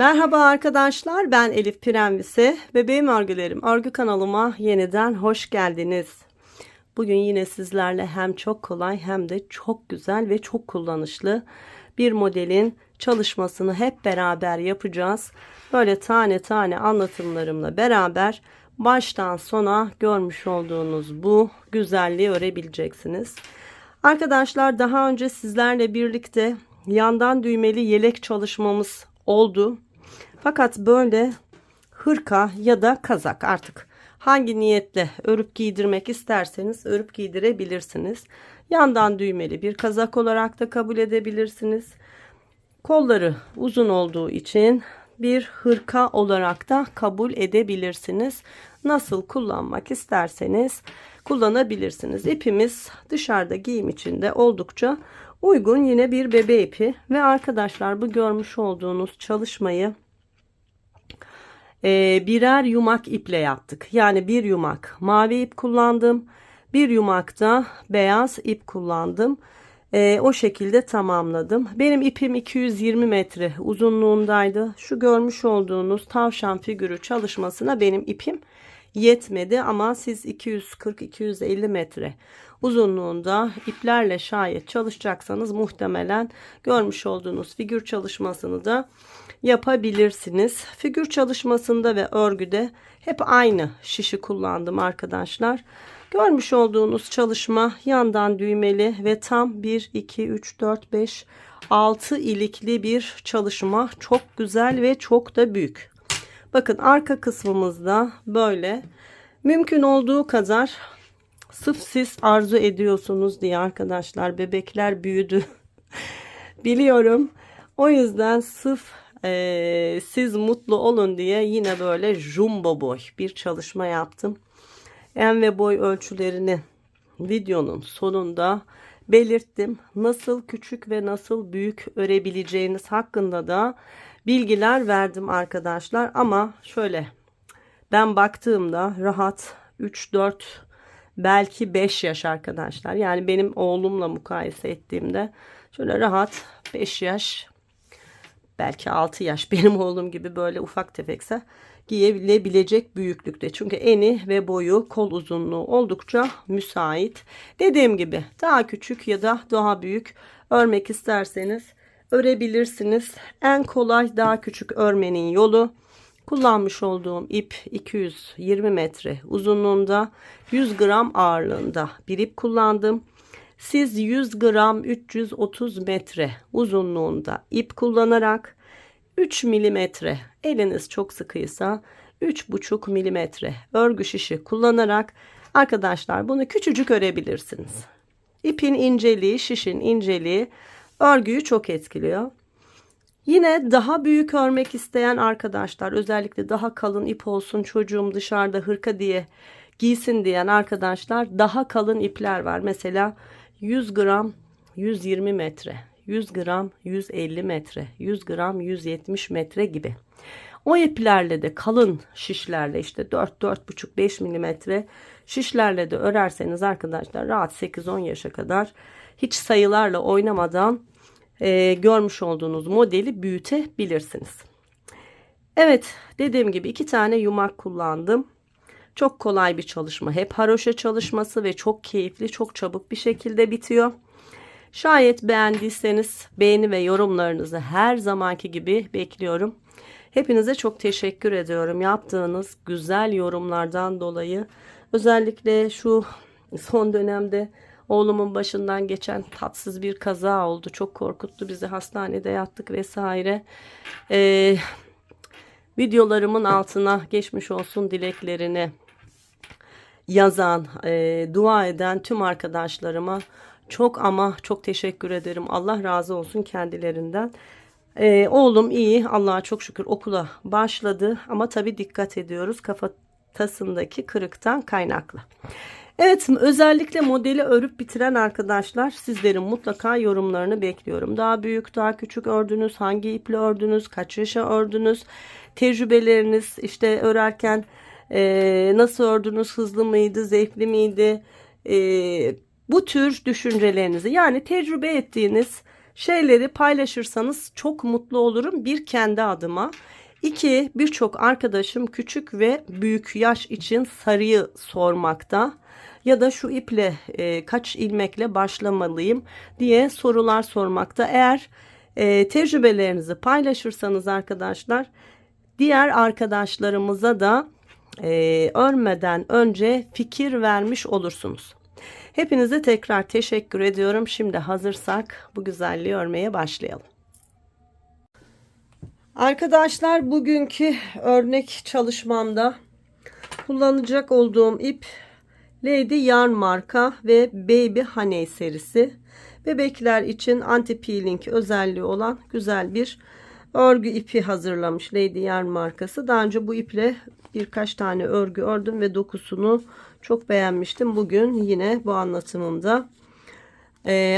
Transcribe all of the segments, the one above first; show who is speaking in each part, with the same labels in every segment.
Speaker 1: Merhaba arkadaşlar, ben Elif Prenvise. Bebeğim örgülerim örgü kanalıma yeniden hoş geldiniz. Bugün yine sizlerle hem çok kolay hem de çok güzel ve çok kullanışlı bir modelin çalışmasını hep beraber yapacağız. Böyle tane tane anlatımlarımla beraber baştan sona görmüş olduğunuz bu güzelliği örebileceksiniz. Arkadaşlar, daha önce sizlerle birlikte yandan düğmeli yelek çalışmamız oldu. Fakat böyle hırka ya da kazak, artık hangi niyetle örüp giydirmek isterseniz örüp giydirebilirsiniz. Yandan düğmeli bir kazak olarak da kabul edebilirsiniz. Kolları uzun olduğu için bir hırka olarak da kabul edebilirsiniz. Nasıl kullanmak isterseniz kullanabilirsiniz. İpimiz dışarıda giyim için de oldukça uygun, yine bir bebe ipi. Ve arkadaşlar, bu görmüş olduğunuz çalışmayı birer yumak iple yaptık. Yani bir yumak mavi ip kullandım, bir yumak da beyaz ip kullandım. O şekilde tamamladım. Benim ipim 220 metre uzunluğundaydı. Şu görmüş olduğunuz tavşan figürü çalışmasına benim ipim yetmedi, ama siz 240-250 metre uzunluğunda iplerle şayet çalışacaksanız muhtemelen görmüş olduğunuz figür çalışmasını da yapabilirsiniz. Figür çalışmasında ve örgüde hep aynı şişi kullandım arkadaşlar. Görmüş olduğunuz çalışma yandan düğmeli ve tam 1 2 3 4 5 6 ilikli bir çalışma. Çok güzel ve çok da büyük. Bakın, arka kısmımızda böyle mümkün olduğu kadar, sırf siz arzu ediyorsunuz diye arkadaşlar, bebekler büyüdü biliyorum. O yüzden sırf siz mutlu olun diye yine böyle jumbo boy bir çalışma yaptım. En ve boy ölçülerini videonun sonunda belirttim. Nasıl küçük ve nasıl büyük örebileceğiniz hakkında da bilgiler verdim arkadaşlar. Ama şöyle, ben baktığımda rahat 3-4, belki 5 yaş arkadaşlar. Yani benim oğlumla mukayese ettiğimde şöyle rahat 5 yaş, belki 6 yaş benim oğlum gibi böyle ufak tefekse giyebilecek büyüklükte. Çünkü eni ve boyu, kol uzunluğu oldukça müsait. Dediğim gibi daha küçük ya da daha büyük örmek isterseniz örebilirsiniz. En kolay daha küçük örmenin yolu, kullanmış olduğum ip 220 metre uzunluğunda, 100 gram ağırlığında bir ip kullandım. Siz 100 gram 330 metre uzunluğunda ip kullanarak 3 milimetre, eliniz çok sıkıysa 3,5 milimetre örgü şişi kullanarak arkadaşlar bunu küçücük örebilirsiniz. İpin inceliği, şişin inceliği örgüyü çok etkiliyor. Yine daha büyük örmek isteyen arkadaşlar, özellikle daha kalın ip olsun, çocuğum dışarıda hırka diye giysin diyen arkadaşlar, daha kalın ipler var. Mesela 100 gram 120 metre, 100 gram 150 metre, 100 gram 170 metre gibi. O iplerle de, kalın şişlerle, işte 4-4,5-5 milimetre şişlerle de örerseniz arkadaşlar rahat 8-10 yaşa kadar hiç sayılarla oynamadan görmüş olduğunuz modeli büyütebilirsiniz. Evet, dediğim gibi 2 tane yumak kullandım. Çok kolay bir çalışma. Hep haroşa çalışması ve çok keyifli, çok çabuk bir şekilde bitiyor. Şayet beğendiyseniz beğeni ve yorumlarınızı her zamanki gibi bekliyorum. Hepinize çok teşekkür ediyorum yaptığınız güzel yorumlardan dolayı. Özellikle şu son dönemde oğlumun başından geçen tatsız bir kaza oldu. Çok korkuttu bizi. Hastanede yattık vesaire. Videolarımın altına geçmiş olsun dileklerini yazan, dua eden tüm arkadaşlarıma çok ama çok teşekkür ederim. Allah razı olsun kendilerinden. Oğlum iyi, Allah'a çok şükür, okula başladı ama tabii dikkat ediyoruz kafatasındaki kırıktan kaynaklı. Evet, özellikle modeli örüp bitiren arkadaşlar, sizlerin mutlaka yorumlarını bekliyorum. Daha büyük, daha küçük ördünüz, hangi iple ördünüz, kaç yaşa ördünüz, tecrübeleriniz, işte örerken nasıl ördünüz, hızlı mıydı, zevkli miydi, bu tür düşüncelerinizi, yani tecrübe ettiğiniz Şeyleri paylaşırsanız çok mutlu olurum. Bir, kendi adıma. İki, birçok arkadaşım küçük ve büyük yaş için sarıyı sormakta. Ya da şu iple kaç ilmekle başlamalıyım diye sorular sormakta. Eğer tecrübelerinizi paylaşırsanız arkadaşlar, diğer arkadaşlarımıza da örmeden önce fikir vermiş olursunuz. Hepinize tekrar teşekkür ediyorum. Şimdi hazırsak bu güzelliği örmeye başlayalım. Arkadaşlar, bugünkü örnek çalışmamda kullanacak olduğum ip Lady Yarn marka ve Baby Honey serisi. Bebekler için anti peeling özelliği olan güzel bir örgü ipi hazırlamış Lady Yarn markası. Daha önce bu iple birkaç tane örgü ördüm ve dokusunu çok beğenmiştim. Bugün yine bu anlatımımda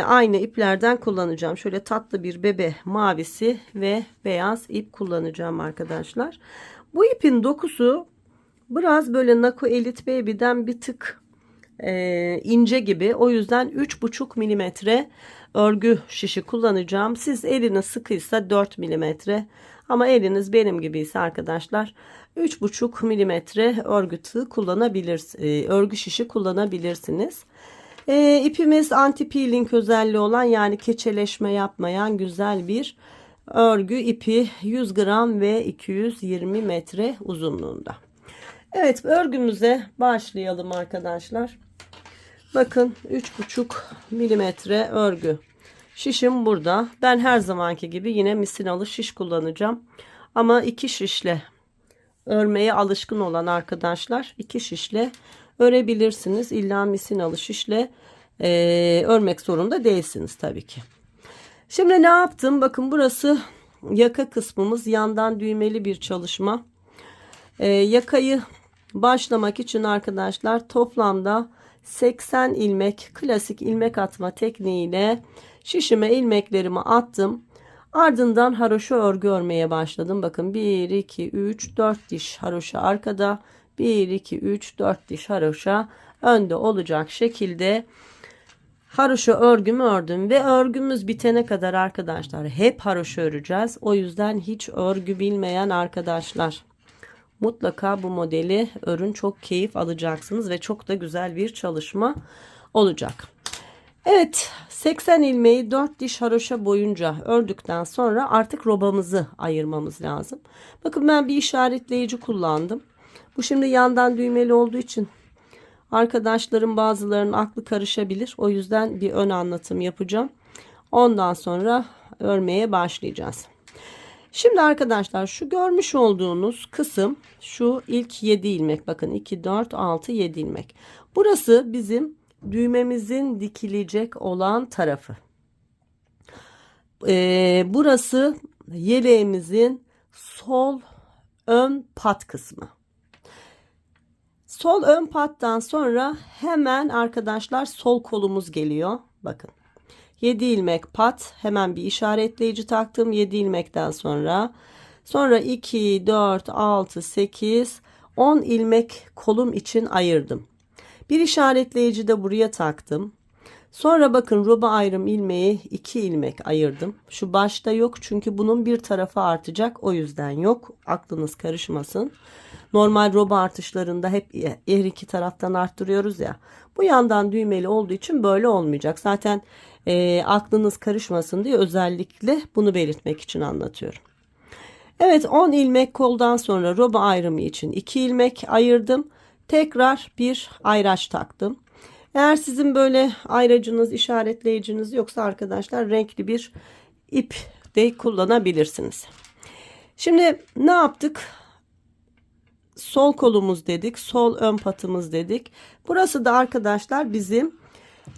Speaker 1: aynı iplerden kullanacağım. Şöyle tatlı bir bebe mavisi ve beyaz ip kullanacağım arkadaşlar. Bu ipin dokusu biraz böyle Nako Elite Baby'den bir tık ince gibi. O yüzden 3,5 milimetre örgü şişi kullanacağım. Siz eliniz sıkıysa 4 milimetre, ama eliniz benim gibi ise arkadaşlar 3,5 milimetre örgü tığ kullanabilirsiniz. Örgü şişi kullanabilirsiniz. İpimiz anti peeling özelliği olan, yani keçeleşme yapmayan güzel bir örgü ipi, 100 gram ve 220 metre uzunluğunda. Evet, örgümüze başlayalım arkadaşlar. Bakın 3,5 milimetre örgü şişim burada. Ben her zamanki gibi yine misinalı şiş kullanacağım. Ama 2 şişle örmeye alışkın olan arkadaşlar 2 şişle örebilirsiniz. İlla misinalı şişle örmek zorunda değilsiniz tabii ki. Şimdi ne yaptım? Bakın, burası yaka kısmımız. Yandan düğmeli bir çalışma. Yakayı başlamak için arkadaşlar toplamda 80 ilmek klasik ilmek atma tekniğiyle şişime ilmeklerimi attım. Ardından haroşa örgü örmeye başladım. Bakın 1 2 3 4 diş haroşa arkada, 1 2 3 4 diş haroşa önde olacak şekilde haroşa örgümü ördüm ve örgümüz bitene kadar arkadaşlar hep haroşa öreceğiz. O yüzden hiç örgü bilmeyen arkadaşlar mutlaka bu modeli örün, çok keyif alacaksınız ve çok da güzel bir çalışma olacak. Evet, 80 ilmeği 4 diş haroşa boyunca ördükten sonra artık robamızı ayırmamız lazım. Bakın, ben bir işaretleyici kullandım. Bu şimdi yandan düğmeli olduğu için arkadaşlarım bazılarının aklı karışabilir. O yüzden bir ön anlatım yapacağım. Ondan sonra örmeye başlayacağız. Şimdi arkadaşlar, şu görmüş olduğunuz kısım şu ilk 7 ilmek. Bakın 2 4 6 7 ilmek. Burası bizim düğmemizin dikilecek olan tarafı. Burası yeleğimizin sol ön pat kısmı. Sol ön pattan sonra hemen arkadaşlar sol kolumuz geliyor. Bakın. 7 ilmek pat, hemen bir işaretleyici taktım. 7 ilmekten sonra 2 4 6 8 10 ilmek kolum için ayırdım. Bir işaretleyici de buraya taktım. Sonra bakın, roba ayrım ilmeği 2 ilmek ayırdım. Şu başta yok çünkü bunun bir tarafı artacak, o yüzden yok. Aklınız karışmasın. Normal roba artışlarında hep her iki taraftan arttırıyoruz ya. Bu yandan düğmeli olduğu için böyle olmayacak. Zaten aklınız karışmasın diye özellikle bunu belirtmek için anlatıyorum. Evet, 10 ilmek koldan sonra roba ayrımı için 2 ilmek ayırdım. Tekrar bir ayraç taktım. Eğer sizin böyle ayracınız, işaretleyiciniz yoksa arkadaşlar renkli bir ip de kullanabilirsiniz. Şimdi ne yaptık? Sol kolumuz dedik, sol ön patımız dedik. Burası da arkadaşlar bizim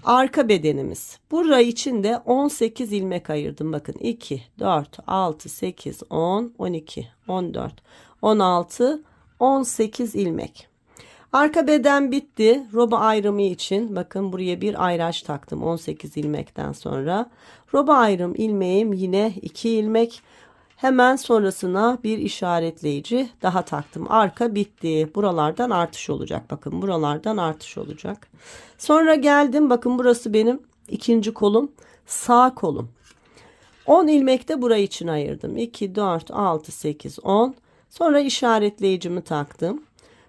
Speaker 1: arka bedenimiz. Burayı için de 18 ilmek ayırdım. Bakın 2, 4, 6, 8, 10, 12, 14, 16, 18 ilmek. Arka beden bitti. Roba ayrımı için bakın buraya bir ayraç taktım 18 ilmekten sonra. Roba ayrım ilmeğim yine 2 ilmek. Hemen sonrasına bir işaretleyici daha taktım. Arka bitti. Buralardan artış olacak. Bakın buralardan artış olacak. Sonra geldim. Bakın burası benim ikinci kolum. Sağ kolum. 10 ilmek de burayı için ayırdım. 2, 4, 6, 8, 10. Sonra işaretleyicimi taktım.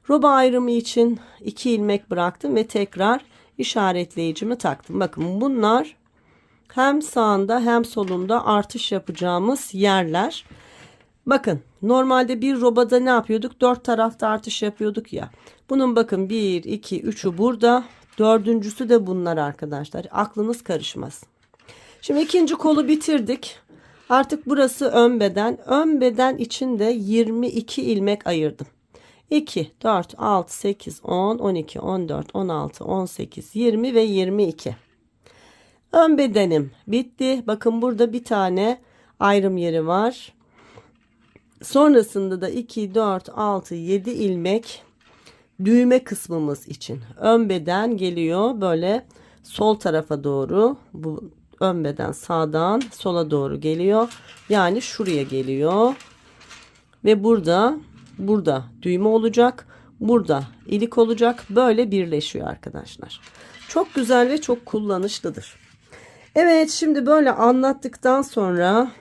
Speaker 1: Roba ayrımı için 2 ilmek bıraktım ve tekrar işaretleyicimi taktım. Bakın bunlar hem sağında hem solunda artış yapacağımız yerler. Bakın normalde bir robada ne yapıyorduk? 4 tarafta artış yapıyorduk ya. Bunun bakın 1, 2, 3'ü burada. Dördüncüsü de bunlar arkadaşlar. Aklınız karışmasın. Şimdi ikinci kolu bitirdik. Artık burası ön beden. Ön beden için de 22 ilmek ayırdım. 2, 4, 6, 8, 10, 12, 14, 16, 18, 20 ve 22. Ön bedenim bitti. Bakın burada bir tane ayrım yeri var. Sonrasında da 2, 4, 6, 7 ilmek düğme kısmımız için. Ön beden geliyor böyle sol tarafa doğru. Bu ön beden sağdan sola doğru geliyor. Yani şuraya geliyor. Ve burada düğme olacak. Burada ilik olacak. Böyle birleşiyor arkadaşlar. Çok güzel ve çok kullanışlıdır. Evet, şimdi böyle anlattıktan sonra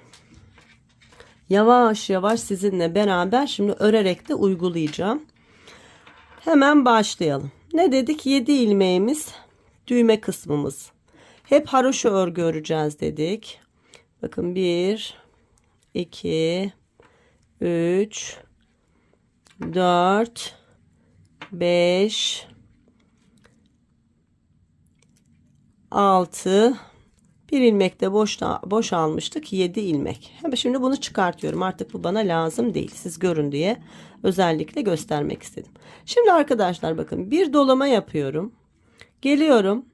Speaker 1: yavaş yavaş sizinle beraber şimdi örerek de uygulayacağım. Hemen başlayalım. Ne dedik? 7 ilmeğimiz düğme kısmımız. Hep haroşa örgü öreceğiz dedik. Bakın 1, 2, 3, 4, 5, 6, bir ilmek de boş almıştık. 7 ilmek. Hemen şimdi bunu çıkartıyorum. Artık bu bana lazım değil. Siz görün diye özellikle göstermek istedim. Şimdi arkadaşlar bakın bir dolama yapıyorum. Geliyorum.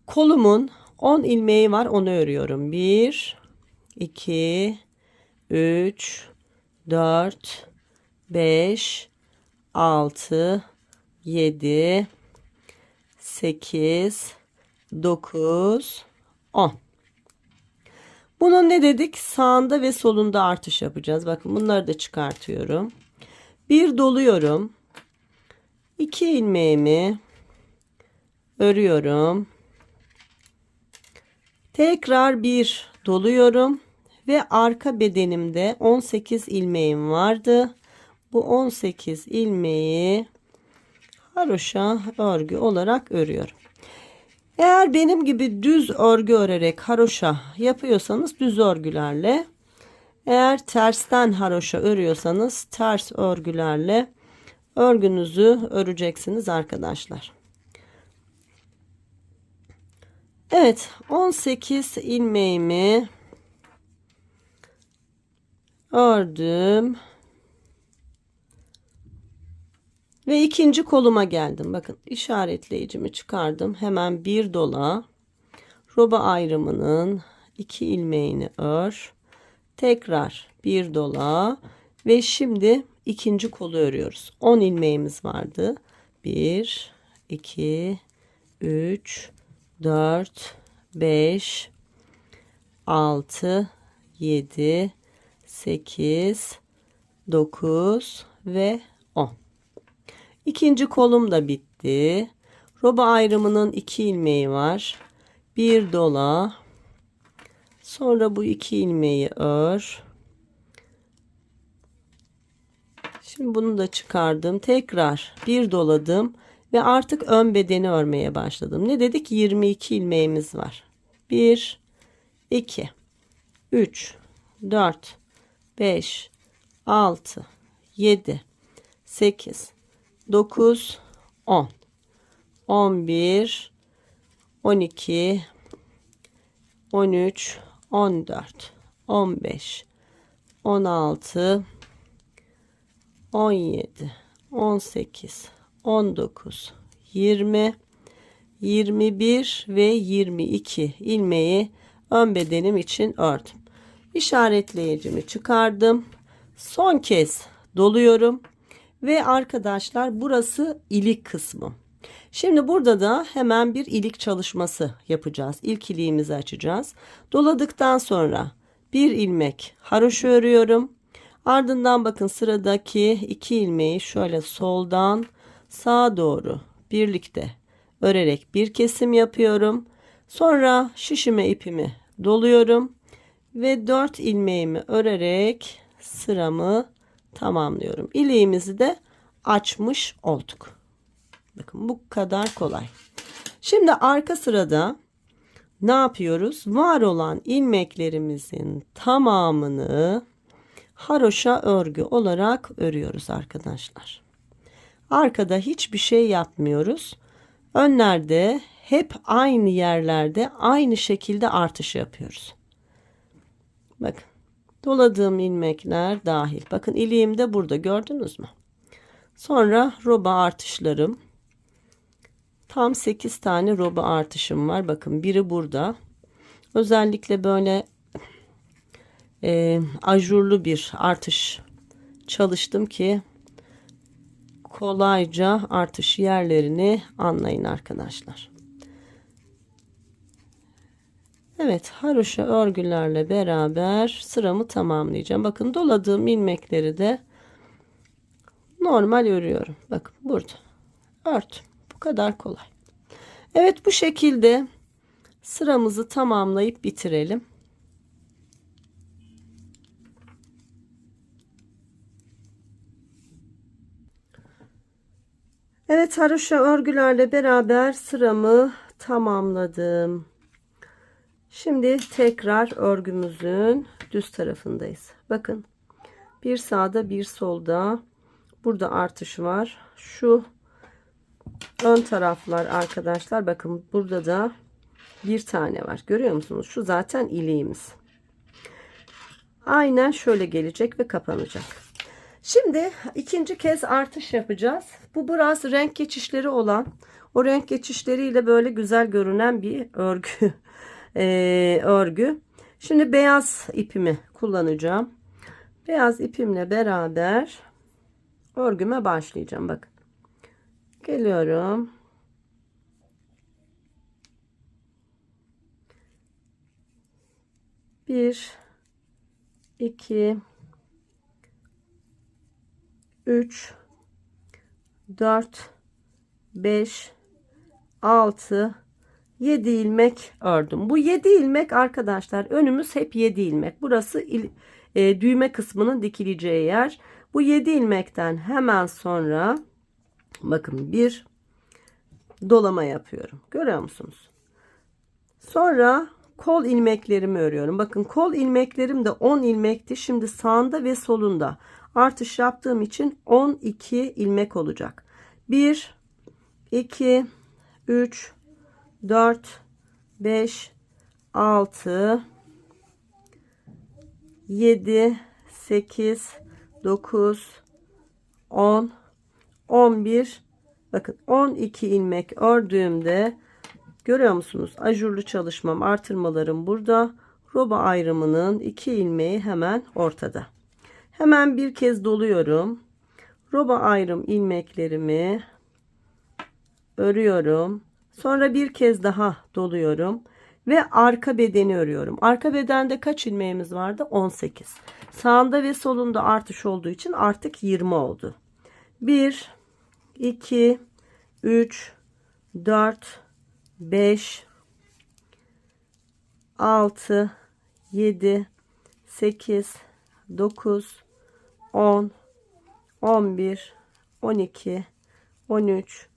Speaker 1: Kolumun 10 ilmeği var. Onu örüyorum. 1, 2, 3, 4, 5, 6, 7, 8, 9, 10. Bunun ne dedik? Sağında ve solunda artış yapacağız. Bakın bunları da çıkartıyorum. Bir doluyorum. 2 ilmeğimi örüyorum. Tekrar bir doluyorum ve arka bedenimde 18 ilmeğim vardı. Bu 18 ilmeği haroşa örgü olarak örüyorum. Eğer benim gibi düz örgü örerek haroşa yapıyorsanız düz örgülerle, eğer tersten haroşa örüyorsanız ters örgülerle örgünüzü öreceksiniz arkadaşlar. Evet, 18 ilmeğimi ördüm. Ve ikinci koluma geldim. Bakın işaretleyicimi çıkardım. Hemen bir dola. Roba ayrımının 2 ilmeğini ör. Tekrar bir dola. Ve şimdi ikinci kolu örüyoruz. 10 ilmeğimiz vardı. 1, 2, 3, 4, 5, 6, 7, 8, 9 ve 10. İkinci kolum da bitti. Roba ayrımının 2 ilmeği var. Bir dola. Sonra bu 2 ilmeği ör. Şimdi bunu da çıkardım. Tekrar bir doladım ve artık ön bedeni örmeye başladım. Ne dedik? 22 ilmeğimiz var. 1, 2, 3, 4, 5, 6, 7, 8, 9, 10, 11, 12, 13, 14, 15, 16, 17, 18, 19, 20, 21 ve 22 ilmeği ön bedenim için ördüm. İşaretleyicimi çıkardım. Son kez doluyorum. Ve arkadaşlar burası ilik kısmı. Şimdi burada da hemen bir ilik çalışması yapacağız. İlk iliğimizi açacağız. Doladıktan sonra bir ilmek haroşa örüyorum. Ardından bakın sıradaki 2 ilmeği şöyle soldan sağa doğru birlikte örerek bir kesim yapıyorum. Sonra şişime ipimi doluyorum ve 4 ilmeğimi örerek sıramı tamamlıyorum. İliğimizi de açmış olduk. Bakın bu kadar kolay. Şimdi arka sırada ne yapıyoruz? Var olan ilmeklerimizin tamamını haroşa örgü olarak örüyoruz arkadaşlar. Arkada hiçbir şey yapmıyoruz. Önlerde hep aynı yerlerde aynı şekilde artış yapıyoruz. Bakın doladığım ilmekler dahil. Bakın iliğim de burada, gördünüz mü? Sonra roba artışlarım. Tam 8 tane roba artışım var. Bakın biri burada. Özellikle böyle ajurlu bir artış çalıştım ki kolayca artış yerlerini anlayın arkadaşlar. Evet, haroşa örgülerle beraber sıramı tamamlayacağım. Bakın doladığım ilmekleri de normal örüyorum. Bakın burada örtüm. Bu kadar kolay. Evet, bu şekilde sıramızı tamamlayıp bitirelim. Evet, haroşa örgülerle beraber sıramı tamamladım. Şimdi tekrar örgümüzün düz tarafındayız. Bakın bir sağda bir solda burada artış var. Şu ön taraflar arkadaşlar, bakın burada da bir tane var. Görüyor musunuz? Şu zaten iliğimiz. Aynen şöyle gelecek ve kapanacak. Şimdi ikinci kez artış yapacağız. Bu biraz renk geçişleri olan, o renk geçişleriyle böyle güzel görünen bir örgü. Örgü. Şimdi beyaz ipimi kullanacağım. Beyaz ipimle beraber örgüme başlayacağım. Bakın. Geliyorum. Bir, iki, 3, 4, 5, 6, 7 ilmek ördüm. Bu 7 ilmek arkadaşlar, önümüz hep 7 ilmek. Burası düğme kısmının dikileceği yer. Bu 7 ilmekten hemen sonra bakın bir dolama yapıyorum. Görüyor musunuz? Sonra kol ilmeklerimi örüyorum. Bakın kol ilmeklerim de 10 ilmekti. Şimdi sağında ve solunda artış yaptığım için 12 ilmek olacak. 1, 2, 3, 4, 5, 6, 7, 8, 9, 10, 11. Bakın 12 ilmek ördüğümde görüyor musunuz? Ajurlu çalışmam, artırmalarım burada. Roba ayrımının 2 ilmeği hemen ortada. Hemen bir kez doluyorum. Roba ayrım ilmeklerimi örüyorum. Sonra bir kez daha doluyorum ve arka bedeni örüyorum. Arka bedende kaç ilmeğimiz vardı? 18. Sağında ve solunda artış olduğu için artık 20 oldu. 1, 2, 3, 4, 5, 6, 7, 8, 9, 10, 11, 12, 13,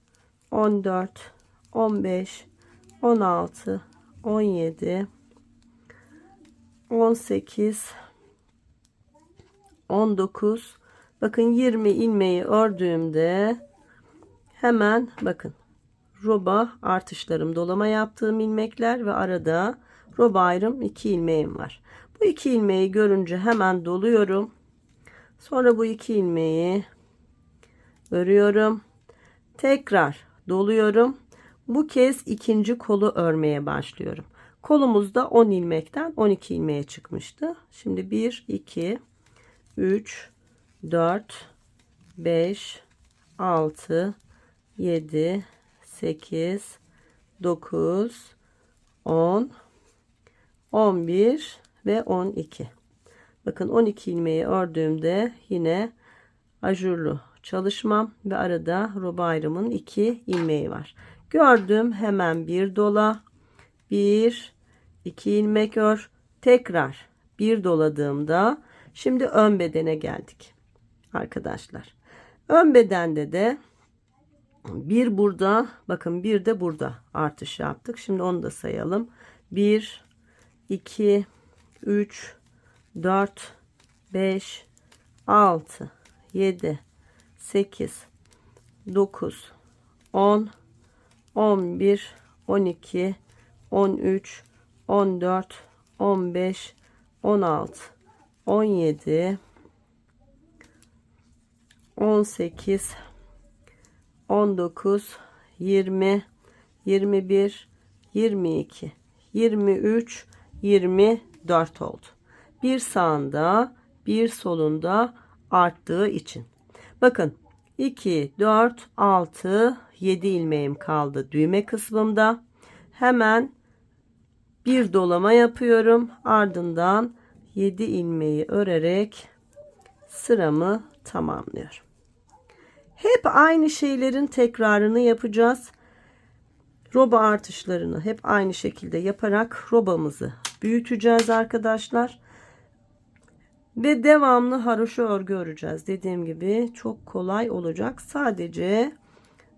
Speaker 1: 14, 15, 16, 17, 18, 19. Bakın 20 ilmeği ördüğümde hemen bakın roba artışlarım, dolama yaptığım ilmekler ve arada roba ayrım 2 ilmeğim var. Bu 2 ilmeği görünce hemen doluyorum. Sonra bu 2 ilmeği örüyorum. Tekrar doluyorum. Bu kez ikinci kolu örmeye başlıyorum. Kolumuzda 10 ilmekten 12 ilmeğe çıkmıştı. Şimdi 1, 2, 3, 4, 5, 6, 7, 8, 9, 10, 11 ve 12. Bakın 12 ilmeği ördüğümde yine ajurlu çalışmam ve arada roba ayrımının 2 ilmeği var. Gördüm, hemen bir dola, 1, 2 ilmek ör, tekrar bir doladığımda şimdi ön bedene geldik arkadaşlar. Ön bedende de bir burada, bakın bir de burada artış yaptık. Şimdi onu da sayalım. 1 2 3 4 5 6 7 8 9 10 11 12 13 14 15 16 17 18 19 20 21 22 23 24 oldu. Bir sağında bir solunda arttığı için. Bakın 2 4 6 7 ilmeğim kaldı düğme kısmımda. Hemen bir dolama yapıyorum. Ardından 7 ilmeği örerek sıramı tamamlıyorum. Hep aynı şeylerin tekrarını yapacağız. Roba artışlarını hep aynı şekilde yaparak robamızı büyüteceğiz arkadaşlar. Ve devamlı haroşa örgü öreceğiz. Dediğim gibi çok kolay olacak. Sadece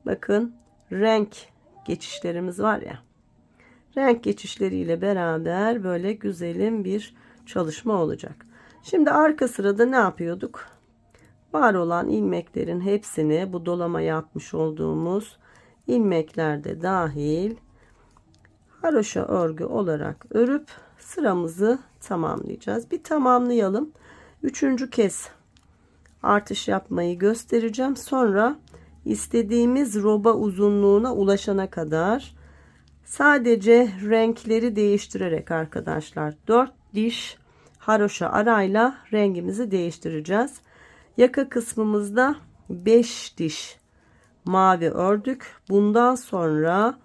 Speaker 1: bakın renk geçişlerimiz var ya. Renk geçişleriyle beraber böyle güzelim bir çalışma olacak. Şimdi arka sırada ne yapıyorduk? Var olan ilmeklerin hepsini bu dolama yapmış olduğumuz ilmeklerde dahil haroşa örgü olarak örüp sıramızı tamamlayacağız. Bir tamamlayalım. Üçüncü kez artış yapmayı göstereceğim. Sonra istediğimiz roba uzunluğuna ulaşana kadar sadece renkleri değiştirerek arkadaşlar 4 diş haroşa arayla rengimizi değiştireceğiz. Yaka kısmımızda 5 diş mavi ördük. Bundan sonra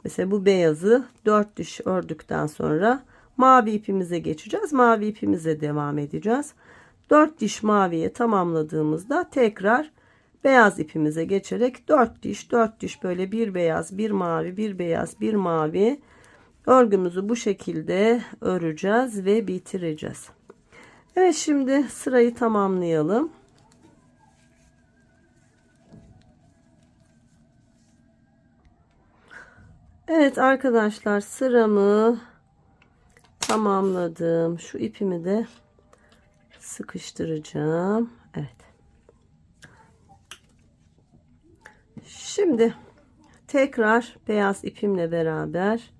Speaker 1: mesela bu beyazı 4 diş ördükten sonra mavi ipimize geçeceğiz. Mavi ipimize devam edeceğiz. 4 diş maviye tamamladığımızda tekrar beyaz ipimize geçerek 4 diş böyle bir beyaz, bir mavi, bir beyaz, bir mavi örgümüzü bu şekilde öreceğiz ve bitireceğiz. Evet, şimdi sırayı tamamlayalım. Evet arkadaşlar, sıramı tamamladım. Şu ipimi de sıkıştıracağım. Evet. Şimdi tekrar beyaz ipimle beraber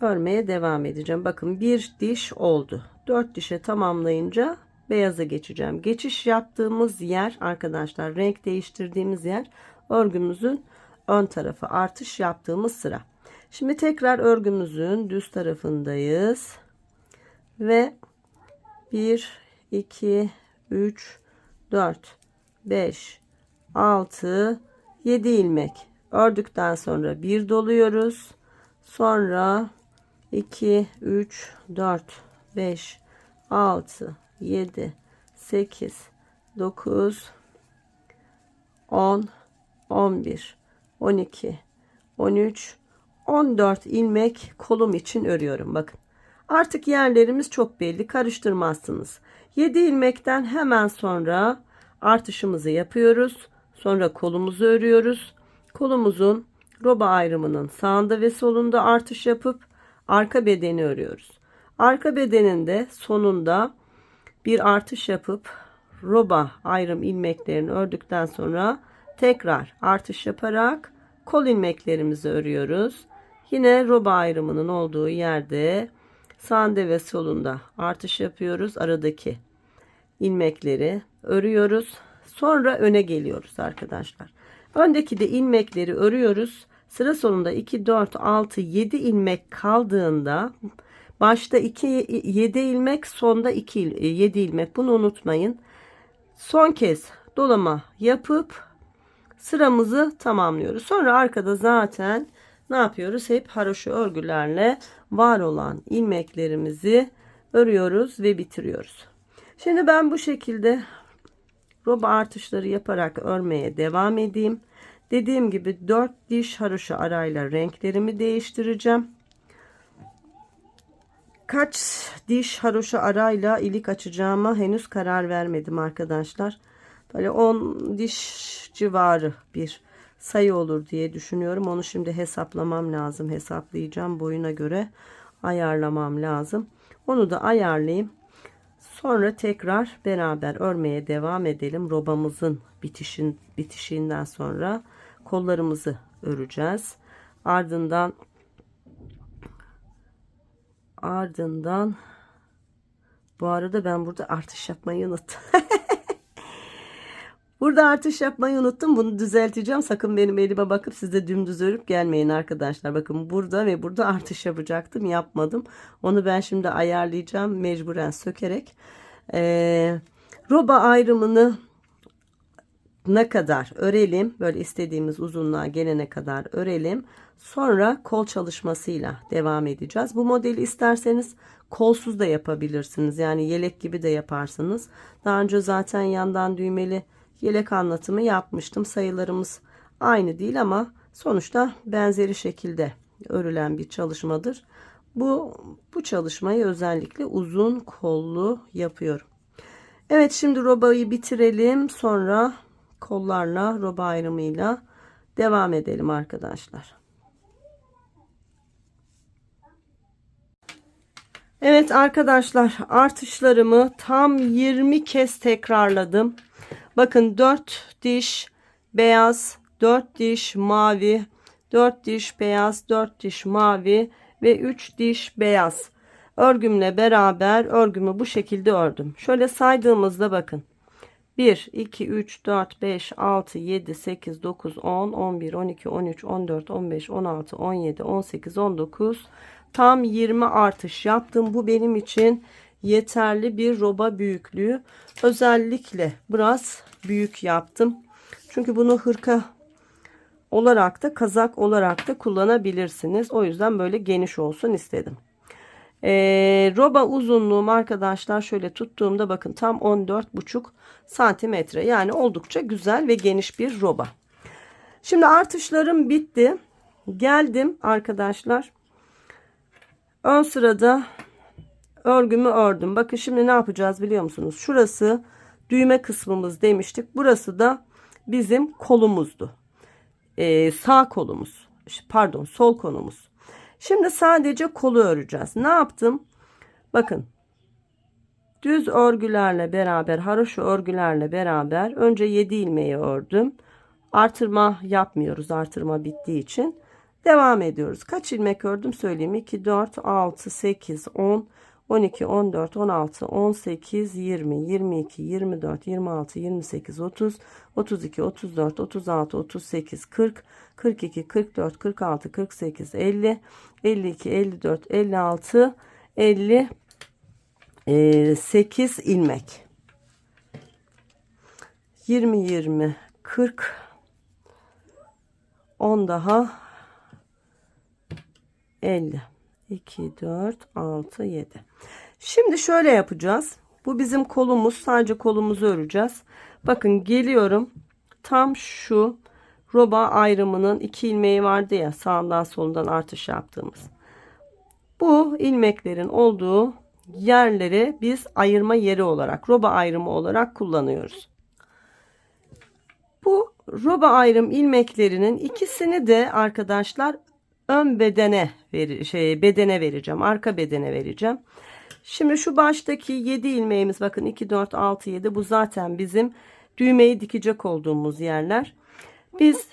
Speaker 1: örmeye devam edeceğim. Bakın bir diş oldu. 4 dişe tamamlayınca beyaza geçeceğim. Geçiş yaptığımız yer arkadaşlar, renk değiştirdiğimiz yer örgümüzün ön tarafı, artış yaptığımız sıra. Şimdi tekrar örgümüzün düz tarafındayız ve 1 2 3 4 5 6 7 ilmek ördükten sonra bir doluyoruz. Sonra 2 3 4 5 6 7 8 9 10 11 12 13 14 ilmek kolum için örüyorum. Bakın artık yerlerimiz çok belli, karıştırmazsınız. 7 ilmekten hemen sonra artışımızı yapıyoruz. Sonra kolumuzu örüyoruz. Kolumuzun roba ayrımının sağında ve solunda artış yapıp arka bedeni örüyoruz. Arka bedeninde sonunda bir artış yapıp roba ayrım ilmeklerini ördükten sonra tekrar artış yaparak kol ilmeklerimizi örüyoruz. Yine roba ayrımının olduğu yerde sağında ve solunda artış yapıyoruz. Aradaki ilmekleri örüyoruz. Sonra öne geliyoruz arkadaşlar. Öndeki de ilmekleri örüyoruz. Sıra sonunda 2 4 6 7 ilmek kaldığında başta 7 ilmek, sonda 7 ilmek, bunu unutmayın. Son kez dolama yapıp sıramızı tamamlıyoruz. Sonra arkada zaten ne yapıyoruz? Hep haroşa örgülerle var olan ilmeklerimizi örüyoruz ve bitiriyoruz. Şimdi ben bu şekilde roba artışları yaparak örmeye devam edeyim. Dediğim gibi 4 diş haroşa arayla renklerimi değiştireceğim. Kaç diş haroşa arayla ilik açacağıma henüz karar vermedim arkadaşlar. Böyle 10 diş civarı bir sayı olur diye düşünüyorum. Onu şimdi hesaplamam lazım. Hesaplayacağım. Boyuna göre ayarlamam lazım. Onu da ayarlayayım. Sonra tekrar beraber örmeye devam edelim. Robamızın bitişinden sonra kollarımızı öreceğiz. Ardından bu arada ben burada artış yapmayı unuttum. Burada artış yapmayı unuttum. Bunu düzelteceğim. Sakın benim elime bakıp siz de dümdüz örüp gelmeyin arkadaşlar. Bakın burada ve burada artış yapacaktım. Yapmadım. Onu ben şimdi ayarlayacağım. Mecburen sökerek. Roba ayrımını ne kadar örelim. Böyle istediğimiz uzunluğa gelene kadar örelim. Sonra kol çalışmasıyla devam edeceğiz. Bu modeli isterseniz kolsuz da yapabilirsiniz. Yani yelek gibi de yaparsınız. Daha önce zaten yandan düğmeli yelek anlatımı yapmıştım. Sayılarımız aynı değil ama sonuçta benzeri şekilde örülen bir çalışmadır. Bu çalışmayı özellikle uzun kollu yapıyorum. Evet, şimdi robayı bitirelim. Sonra kollarla roba ayrımıyla devam edelim arkadaşlar. Evet arkadaşlar, artışlarımı tam 20 kez tekrarladım. Bakın 4 diş beyaz, 4 diş mavi, 4 diş beyaz, 4 diş mavi ve 3 diş beyaz. Örgümle beraber örgümü bu şekilde ördüm. Şöyle saydığımızda bakın. 1, 2, 3, 4, 5, 6, 7, 8, 9, 10, 11, 12, 13, 14, 15, 16, 17, 18, 19. Tam 20 artış yaptım. Bu benim için yeterli bir roba büyüklüğü. Özellikle biraz büyük yaptım. Çünkü bunu hırka olarak da kazak olarak da kullanabilirsiniz. O yüzden böyle geniş olsun istedim. Roba uzunluğum arkadaşlar şöyle tuttuğumda bakın tam 14,5 santimetre. Yani oldukça güzel ve geniş bir roba. Şimdi artışlarım bitti. Geldim arkadaşlar. Ön sırada örgümü ördüm. Bakın şimdi ne yapacağız biliyor musunuz? Şurası düğme kısmımız demiştik. Burası da bizim kolumuzdu. Sağ kolumuz. Pardon, sol kolumuz. Şimdi sadece kolu öreceğiz. Ne yaptım? Bakın. Düz örgülerle beraber, haroşa örgülerle beraber önce 7 ilmeği ördüm. Artırma yapmıyoruz. Artırma bittiği için. Devam ediyoruz. Kaç ilmek ördüm söyleyeyim. 2, 4, 6, 8, 10, 12, 14, 16, 18, 20, 22, 24, 26, 28, 30, 32, 34, 36, 38, 40, 42, 44, 46, 48, 50, 52, 54, 56, 58 ilmek. 20, 20, 40, 10 daha 50. 2, 4, 6, 7. Şimdi şöyle yapacağız. Bu bizim kolumuz. Sadece kolumuzu öreceğiz. Bakın geliyorum. Tam şu roba ayrımının 2 ilmeği vardı ya, sağından solundan artış yaptığımız. Bu ilmeklerin olduğu yerleri biz ayırma yeri olarak, roba ayrımı olarak kullanıyoruz. Bu roba ayrım ilmeklerinin ikisini de arkadaşlar ön bedene vereceğim. Arka bedene vereceğim. Şimdi şu baştaki 7 ilmeğimiz bakın 2, 4, 6, 7 bu zaten bizim düğmeyi dikecek olduğumuz yerler. Biz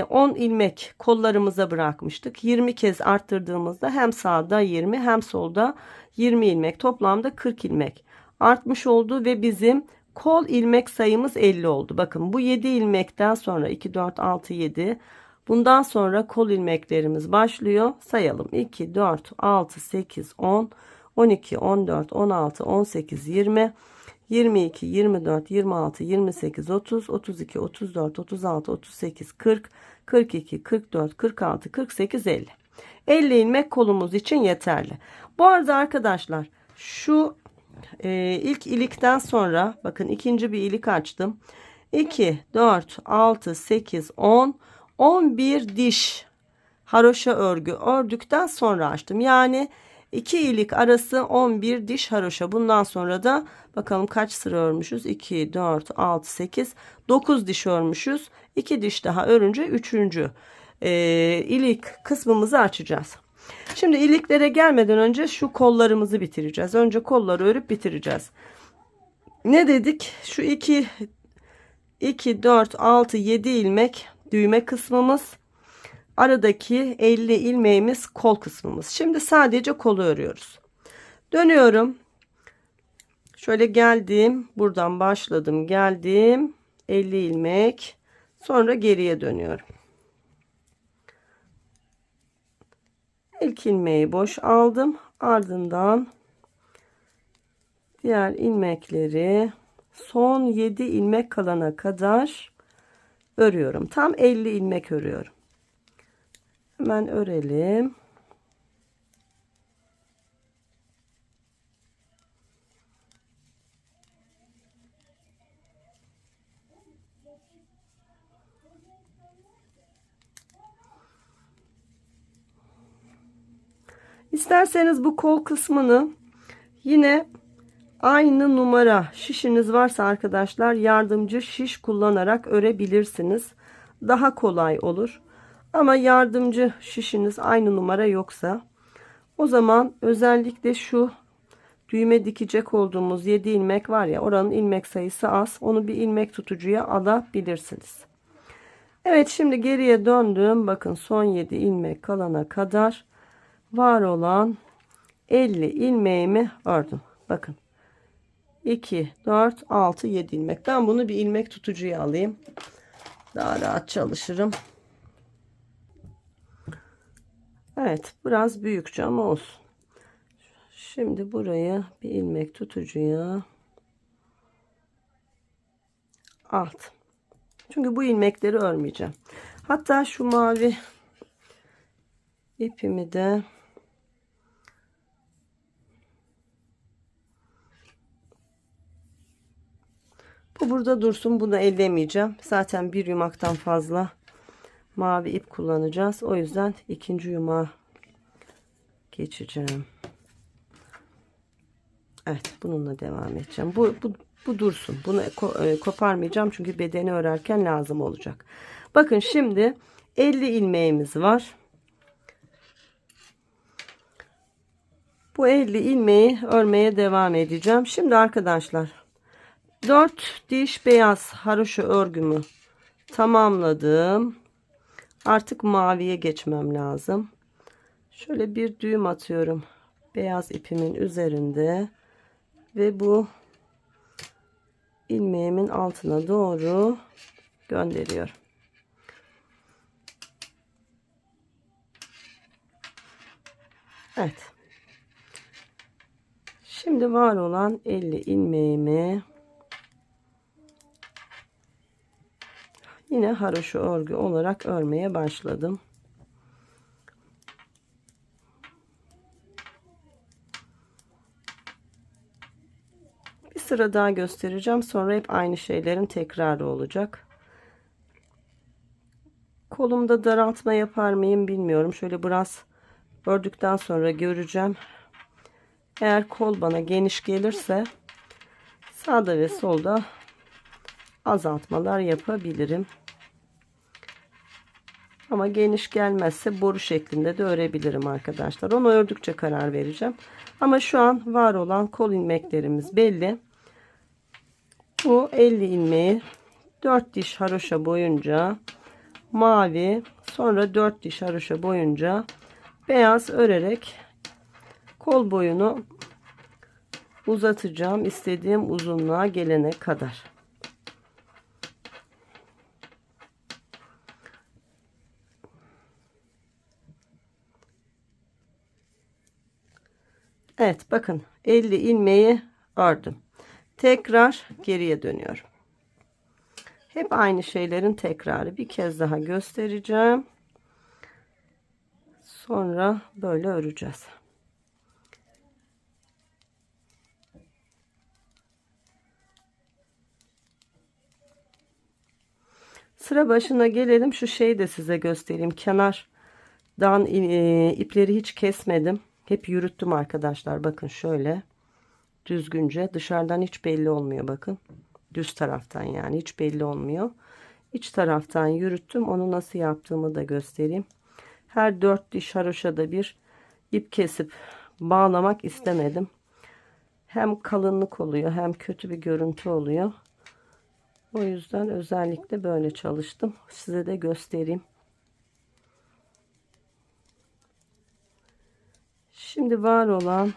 Speaker 1: 10 ilmek kollarımıza bırakmıştık. 20 kez arttırdığımızda hem sağda 20 hem solda 20 ilmek, toplamda 40 ilmek artmış oldu ve bizim kol ilmek sayımız 50 oldu. Bakın bu 7 ilmekten sonra 2, 4, 6, 7 bundan sonra kol ilmeklerimiz başlıyor. Sayalım. 2, 4, 6, 8, 10, 12, 14, 16, 18, 20, 22, 24, 26, 28, 30, 32, 34, 36, 38, 40, 42, 44, 46, 48, 50. 50 ilmek kolumuz için yeterli. Bu arada arkadaşlar şu ilk ilikten sonra bakın ikinci bir ilik açtım. 2, 4, 6, 8, 10, 11 diş haroşa örgü ördükten sonra açtım. Yani 2 ilik arası 11 diş haroşa. Bundan sonra da bakalım kaç sıra örmüşüz? 2, 4, 6, 8, 9 diş örmüşüz. 2 diş daha örünce 3. ilik kısmımızı açacağız. Şimdi iliklere gelmeden önce şu kollarımızı bitireceğiz. Önce kolları örüp bitireceğiz. Ne dedik? Şu 2, 4, 6, 7 ilmek düğme kısmımız. Aradaki 50 ilmeğimiz kol kısmımız. Şimdi sadece kolu örüyoruz. Dönüyorum. Şöyle geldim. Buradan başladım. Geldim. 50 ilmek. Sonra geriye dönüyorum. İlk ilmeği boş aldım. Ardından diğer ilmekleri son 7 ilmek kalana kadar örüyorum. Tam 50 ilmek örüyorum. Hemen örelim. İsterseniz bu kol kısmını yine aynı numara şişiniz varsa arkadaşlar yardımcı şiş kullanarak örebilirsiniz. Daha kolay olur. Ama yardımcı şişiniz aynı numara yoksa o zaman özellikle şu düğme dikecek olduğumuz 7 ilmek var ya, oranın ilmek sayısı az. Onu bir ilmek tutucuya alabilirsiniz. Evet, şimdi geriye döndüm. Bakın son 7 ilmek kalana kadar var olan 50 ilmeğimi ördüm. Bakın 2, 4, 6, 7 ilmek. Ben bunu bir ilmek tutucuya alayım. Daha rahat çalışırım. Evet, biraz büyükçe ama olsun. Şimdi buraya bir ilmek tutucuya alt. Çünkü bu ilmekleri örmeyeceğim. Hatta şu mavi ipimi de bu burada dursun. Bunu ellemeyeceğim. Zaten bir yumaktan fazla mavi ip kullanacağız. O yüzden ikinci yumağa geçeceğim. Evet, bununla devam edeceğim. Bu dursun. Bunu koparmayacağım çünkü bedeni örerken lazım olacak. Bakın şimdi 50 ilmeğimiz var. Bu 50 ilmeği örmeye devam edeceğim. Şimdi arkadaşlar 4 diş beyaz haroşa örgümü tamamladım. Artık maviye geçmem lazım. Şöyle bir düğüm atıyorum beyaz ipimin üzerinde ve bu ilmeğimin altına doğru gönderiyorum. Evet. Şimdi var olan 50 ilmeğimi yine haroşa örgü olarak örmeye başladım. Bir sıra daha göstereceğim. Sonra hep aynı şeylerin tekrarı olacak. Kolumda daraltma yapar mıyım bilmiyorum. Şöyle biraz ördükten sonra göreceğim. Eğer kol bana geniş gelirse sağda ve solda azaltmalar yapabilirim. Ama geniş gelmezse boru şeklinde de örebilirim arkadaşlar. Onu ördükçe karar vereceğim. Ama şu an var olan kol ilmeklerimiz belli. Bu 50 ilmeği 4 diş haroşa boyunca mavi, sonra 4 diş haroşa boyunca beyaz örerek kol boyunu uzatacağım istediğim uzunluğa gelene kadar. Evet, bakın 50 ilmeği ördüm. Tekrar geriye dönüyorum. Hep aynı şeylerin tekrarı. Bir kez daha göstereceğim. Sonra böyle öreceğiz. Sıra başına gelelim. Şu şeyi de size göstereyim. Kenardan ipleri hiç kesmedim. Hep yürüttüm arkadaşlar. Bakın şöyle düzgünce, dışarıdan hiç belli olmuyor. Bakın düz taraftan, yani hiç belli olmuyor. İç taraftan yürüttüm. Onu nasıl yaptığımı da göstereyim. Her 4 diş haroşada bir ip kesip bağlamak istemedim. Hem kalınlık oluyor hem kötü bir görüntü oluyor. O yüzden özellikle böyle çalıştım. Size de göstereyim. Şimdi var olan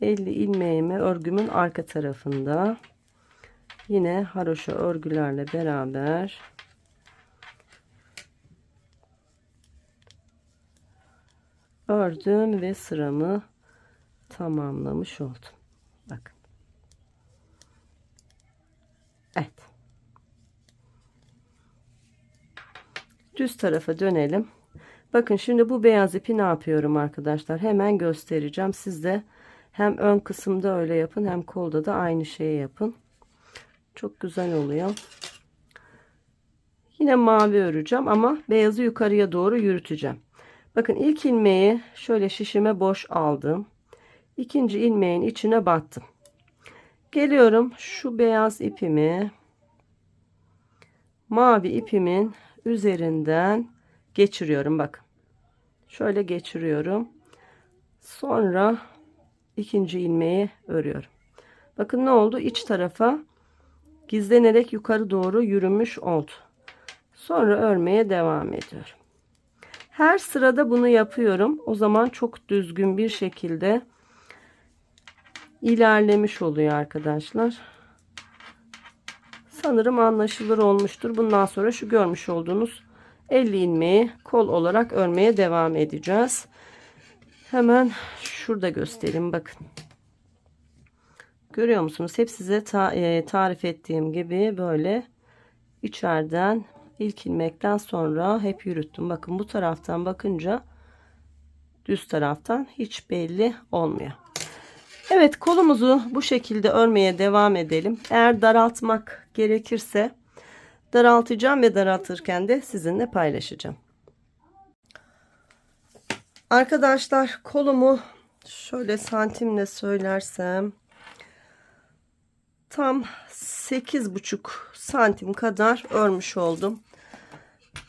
Speaker 1: 50 ilmeğimi örgümün arka tarafında yine haroşa örgülerle beraber ördüm ve sıramı tamamlamış oldum. Bakın. Evet. Düz tarafa dönelim. Bakın şimdi bu beyaz ipi ne yapıyorum arkadaşlar? Hemen göstereceğim. Siz de hem ön kısımda öyle yapın, hem kolda da aynı şeyi yapın. Çok güzel oluyor. Yine mavi öreceğim ama beyazı yukarıya doğru yürüteceğim. Bakın ilk ilmeği şöyle şişime boş aldım. İkinci ilmeğin içine battım. Geliyorum şu beyaz ipimi mavi ipimin üzerinden geçiriyorum. Bakın şöyle geçiriyorum. Sonra ikinci ilmeği örüyorum. Bakın ne oldu? İç tarafa gizlenerek yukarı doğru yürümüş oldu. Sonra örmeye devam ediyorum. Her sırada bunu yapıyorum. O zaman çok düzgün bir şekilde ilerlemiş oluyor arkadaşlar. Sanırım anlaşılır olmuştur. Bundan sonra şu görmüş olduğunuz 50 ilmeği kol olarak örmeye devam edeceğiz. Hemen şurada göstereyim. Bakın. Görüyor musunuz? Hep size tarif ettiğim gibi böyle içeriden ilk ilmekten sonra hep yürüttüm. Bakın bu taraftan bakınca düz taraftan hiç belli olmuyor. Evet, kolumuzu bu şekilde örmeye devam edelim. Eğer daraltmak gerekirse daraltacağım ve daraltırken de sizinle paylaşacağım. Arkadaşlar kolumu şöyle santimle söylersem tam 8,5 santim kadar örmüş oldum.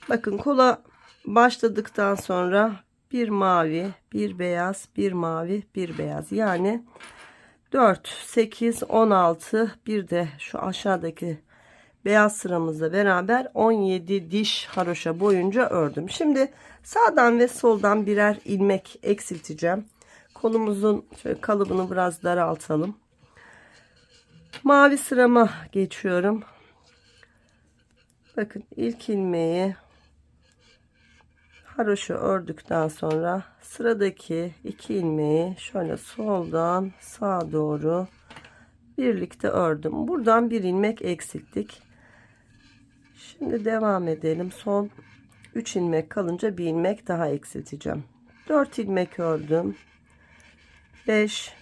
Speaker 1: Bakın kola başladıktan sonra bir mavi, bir beyaz, bir mavi, bir beyaz. Yani 4, 8, 16, bir de şu aşağıdaki beyaz sıramızla beraber 17 diş haroşa boyunca ördüm. Şimdi sağdan ve soldan birer ilmek eksilteceğim. Kolumuzun şöyle kalıbını biraz daraltalım. Mavi sırama geçiyorum. Bakın ilk ilmeği haroşa ördükten sonra sıradaki iki ilmeği şöyle soldan sağa doğru birlikte ördüm. Buradan bir ilmek eksilttik. Şimdi devam edelim. Son 3 ilmek kalınca bir ilmek daha eksilteceğim. 4 ilmek ördüm. 5,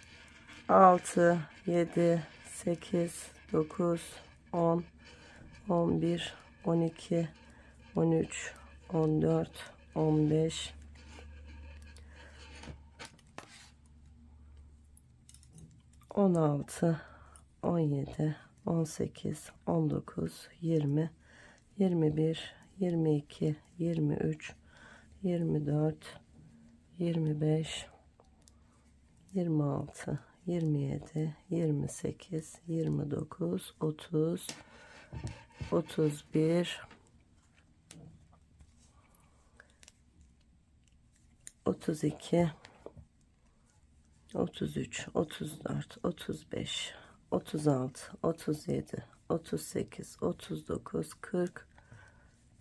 Speaker 1: 6, 7, 8, 9, 10, 11, 12, 13, 14, 15, 16, 17, 18, 19, 20, 21, 22, 23, 24, 25, 26, 27, 28, 29, 30, 31, 32, 33, 34, 35, 36, 37, 38, 39, 40,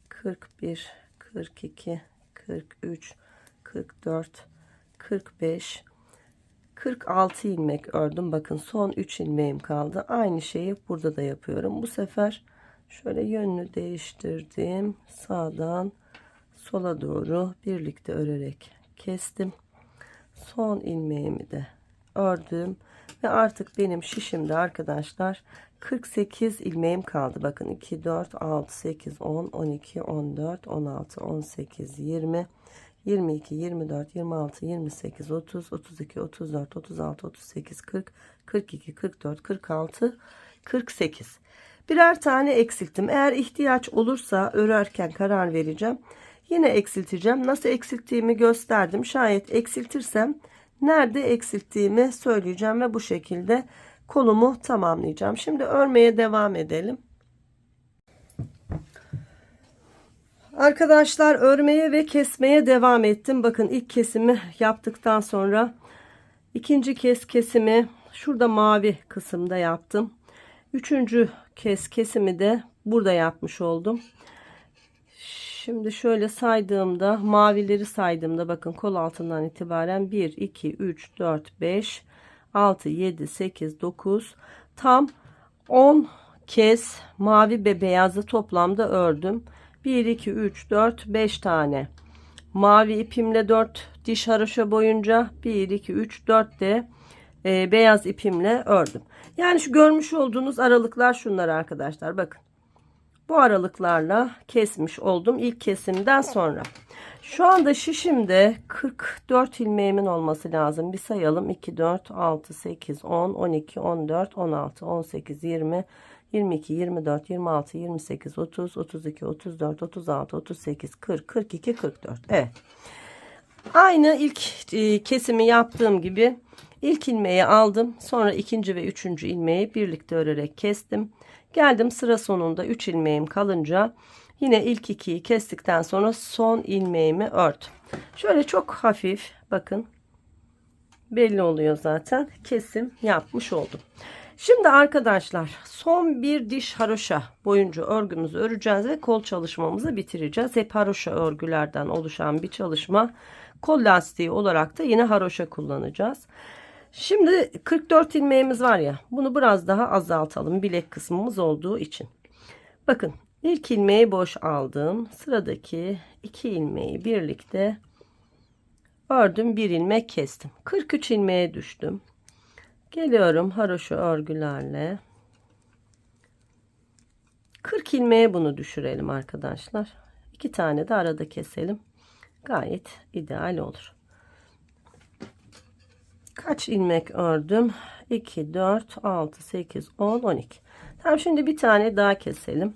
Speaker 1: 41, 42, 43, 44, 45, 46 ilmek ördüm. Bakın son 3 ilmeğim kaldı. Aynı şeyi burada da yapıyorum. Bu sefer şöyle yönünü değiştirdim. Sağdan sola doğru birlikte örerek kestim. Son ilmeğimi de ördüm ve artık benim şişimde arkadaşlar 48 ilmeğim kaldı. Bakın 2, 4, 6, 8, 10, 12, 14, 16, 18, 20, 22, 24, 26, 28, 30, 32, 34, 36, 38, 40, 42, 44, 46, 48. Birer tane eksilttim. Eğer ihtiyaç olursa örerken karar vereceğim. Yine eksilteceğim. Nasıl eksilttiğimi gösterdim. Şayet eksiltirsem nerede eksilttiğimi söyleyeceğim ve bu şekilde kolumu tamamlayacağım. Şimdi örmeye devam edelim. Arkadaşlar örmeye ve kesmeye devam ettim. Bakın ilk kesimi yaptıktan sonra ikinci kez kesimi şurada mavi kısımda yaptım. Üçüncü kez kesimi de burada yapmış oldum. Şimdi şöyle saydığımda, mavileri saydığımda bakın kol altından itibaren 1, 2, 3, 4, 5, 6, 7, 8, 9, tam 10 kez mavi ve beyazı toplamda ördüm. 1, 2, 3, 4, 5 tane. Mavi ipimle 4 diş haroşa boyunca 1, 2, 3, 4 de beyaz ipimle ördüm. Yani şu görmüş olduğunuz aralıklar şunlar arkadaşlar. Bakın. Bu aralıklarla kesmiş oldum ilk kesimden sonra. Şu anda şişimde 44 ilmeğimin olması lazım. Bir sayalım. 2, 4, 6, 8, 10, 12, 14, 16, 18, 20, 22, 24, 26, 28, 30, 32, 34, 36, 38, 40, 42, 44. Evet. Aynı ilk kesimi yaptığım gibi ilk ilmeği aldım. Sonra ikinci ve üçüncü ilmeği birlikte örerek kestim. Geldim sıra sonunda 3 ilmeğim kalınca yine ilk ikiyi kestikten sonra son ilmeğimi ördüm. Şöyle çok hafif bakın belli oluyor zaten kesim yapmış oldum. Şimdi arkadaşlar son bir diş haroşa boyunca örgümüzü öreceğiz ve kol çalışmamızı bitireceğiz. Hep haroşa örgülerden oluşan bir çalışma. Kol lastiği olarak da yine haroşa kullanacağız. Şimdi 44 ilmeğimiz var ya, bunu biraz daha azaltalım bilek kısmımız olduğu için. Bakın ilk ilmeği boş aldım. Sıradaki 2 ilmeği birlikte ördüm. Bir ilmek kestim. 43 ilmeğe düştüm. Geliyorum haroşa örgülerle. 40 ilmeğe bunu düşürelim arkadaşlar. 2 tane de arada keselim. Gayet ideal olur. Kaç ilmek ördüm? 2, 4, 6, 8, 10, 12. Tamam, şimdi bir tane daha keselim.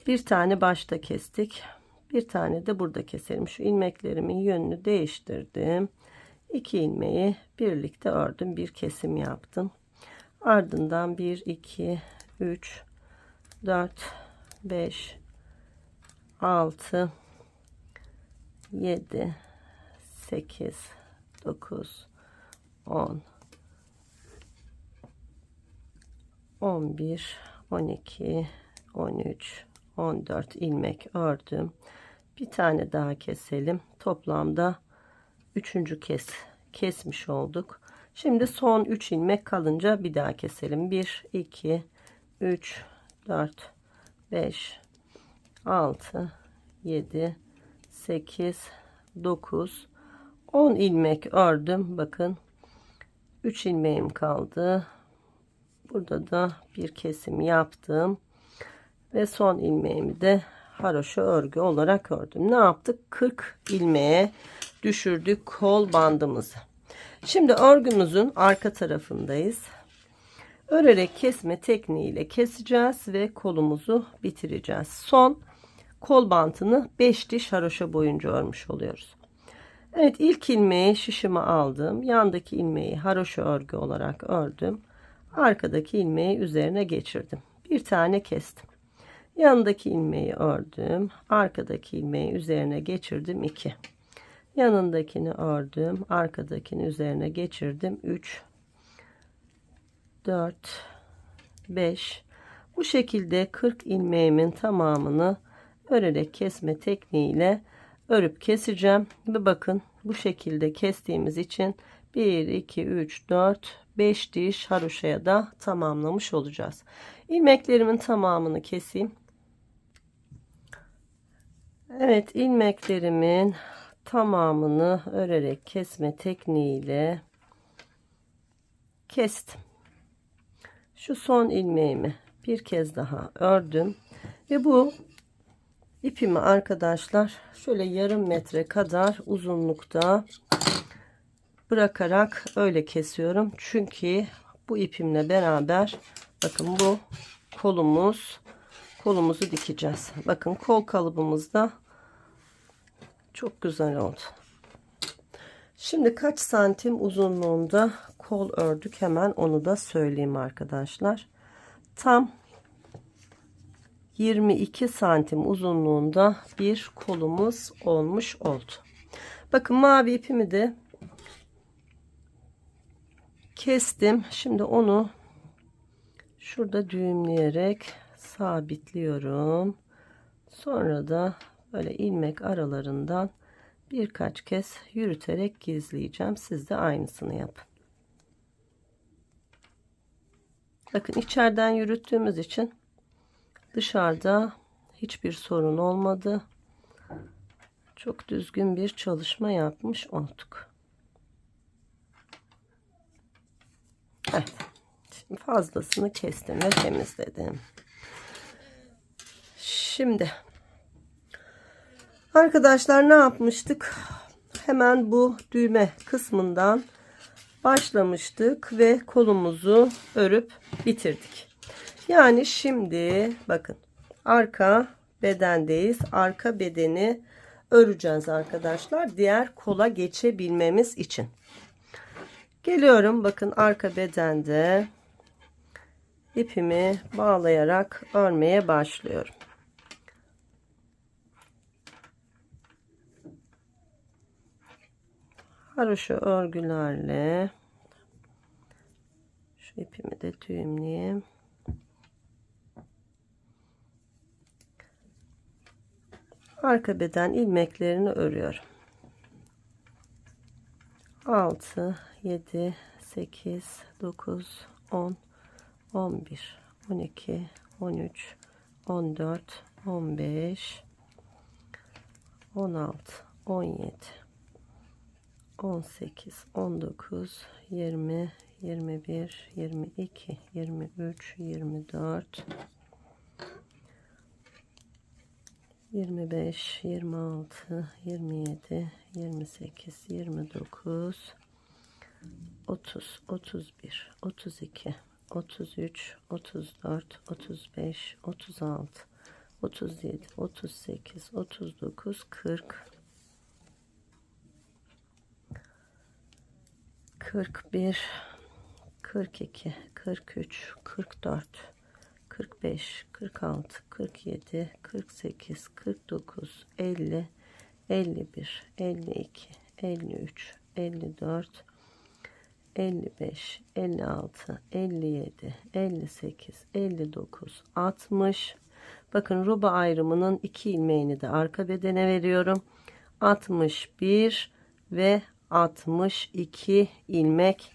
Speaker 1: Bir tane başta kestik. Bir tane de burada keselim. Şu ilmeklerimin yönünü değiştirdim. 2 ilmeği birlikte ördüm. Bir kesim yaptım. Ardından 1, 2, 3, 4, 5, 6, 7, 8, 9, 10, 11, 12, 13, 14 ilmek ördüm. Bir tane daha keselim. Toplamda 3. kez kesmiş olduk. Şimdi son 3 ilmek kalınca bir daha keselim. 1, 2, 3, 4, 5, 6, 7, 8, 9, 10 ilmek ördüm. Bakın 3 ilmeğim kaldı. Burada da bir kesim yaptım. Ve son ilmeğimi de haroşa örgü olarak ördüm. Ne yaptık? 40 ilmeğe düşürdük kol bandımızı. Şimdi örgümüzün arka tarafındayız. Örerek kesme tekniğiyle keseceğiz ve kolumuzu bitireceğiz. Son kol bantını 5 diş haroşa boyunca örmüş oluyoruz. Evet, ilk ilmeği şişime aldım. Yandaki ilmeği haroşa örgü olarak ördüm. Arkadaki ilmeği üzerine geçirdim. Bir tane kestim. Yanındaki ilmeği ördüm. Arkadaki ilmeği üzerine geçirdim. 2. Yanındakini ördüm. Arkadakini üzerine geçirdim. 3, 4, 5. Bu şekilde 40 ilmeğimin tamamını örerek kesme tekniğiyle örüp keseceğim. Ve bakın bu şekilde kestiğimiz için 1, 2, 3, 4, 5 diş haroşaya da tamamlamış olacağız. İlmeklerimin tamamını keseyim. Evet, ilmeklerimin tamamını örerek kesme tekniğiyle kestim. Şu son ilmeğimi bir kez daha ördüm ve bu İpimi arkadaşlar şöyle yarım metre kadar uzunlukta bırakarak öyle kesiyorum. Çünkü bu ipimle beraber bakın bu kolumuzu dikeceğiz. Bakın kol kalıbımız da çok güzel oldu. Şimdi kaç santim uzunluğunda kol ördük, hemen onu da söyleyeyim arkadaşlar. Tam 22 santim uzunluğunda bir kolumuz olmuş oldu. Bakın mavi ipimi de kestim. Şimdi onu şurada düğümleyerek sabitliyorum. Sonra da böyle ilmek aralarından birkaç kez yürüterek gizleyeceğim. Siz de aynısını yapın. Bakın içeriden yürüttüğümüz için dışarıda hiçbir sorun olmadı. Çok düzgün bir çalışma yapmış olduk. Evet. Şimdi fazlasını kestim ve temizledim. Şimdi arkadaşlar ne yapmıştık? Hemen bu düğme kısmından başlamıştık ve kolumuzu örüp bitirdik. Yani şimdi bakın arka bedendeyiz. Arka bedeni öreceğiz arkadaşlar. Diğer kola geçebilmemiz için. Geliyorum, bakın arka bedende ipimi bağlayarak örmeye başlıyorum. Haroşa örgülerle şu ipimi de düğümleyeyim. Arka beden ilmeklerini örüyorum. 6, 7, 8, 9, 10, 11, 12, 13, 14, 15, 16, 17, 18, 19, 20, 21, 22, 23, 24, 25, 26, 27, 28, 29, 30, 31, 32, 33, 34, 35, 36, 37, 38, 39, 40, 41, 42, 43, 44, 45, 46, 47, 48, 49, 50, 51, 52, 53, 54, 55, 56, 57, 58, 59, 60. Bakın roba ayrımının 2 ilmeğini de arka bedene veriyorum. 61 ve 62 ilmek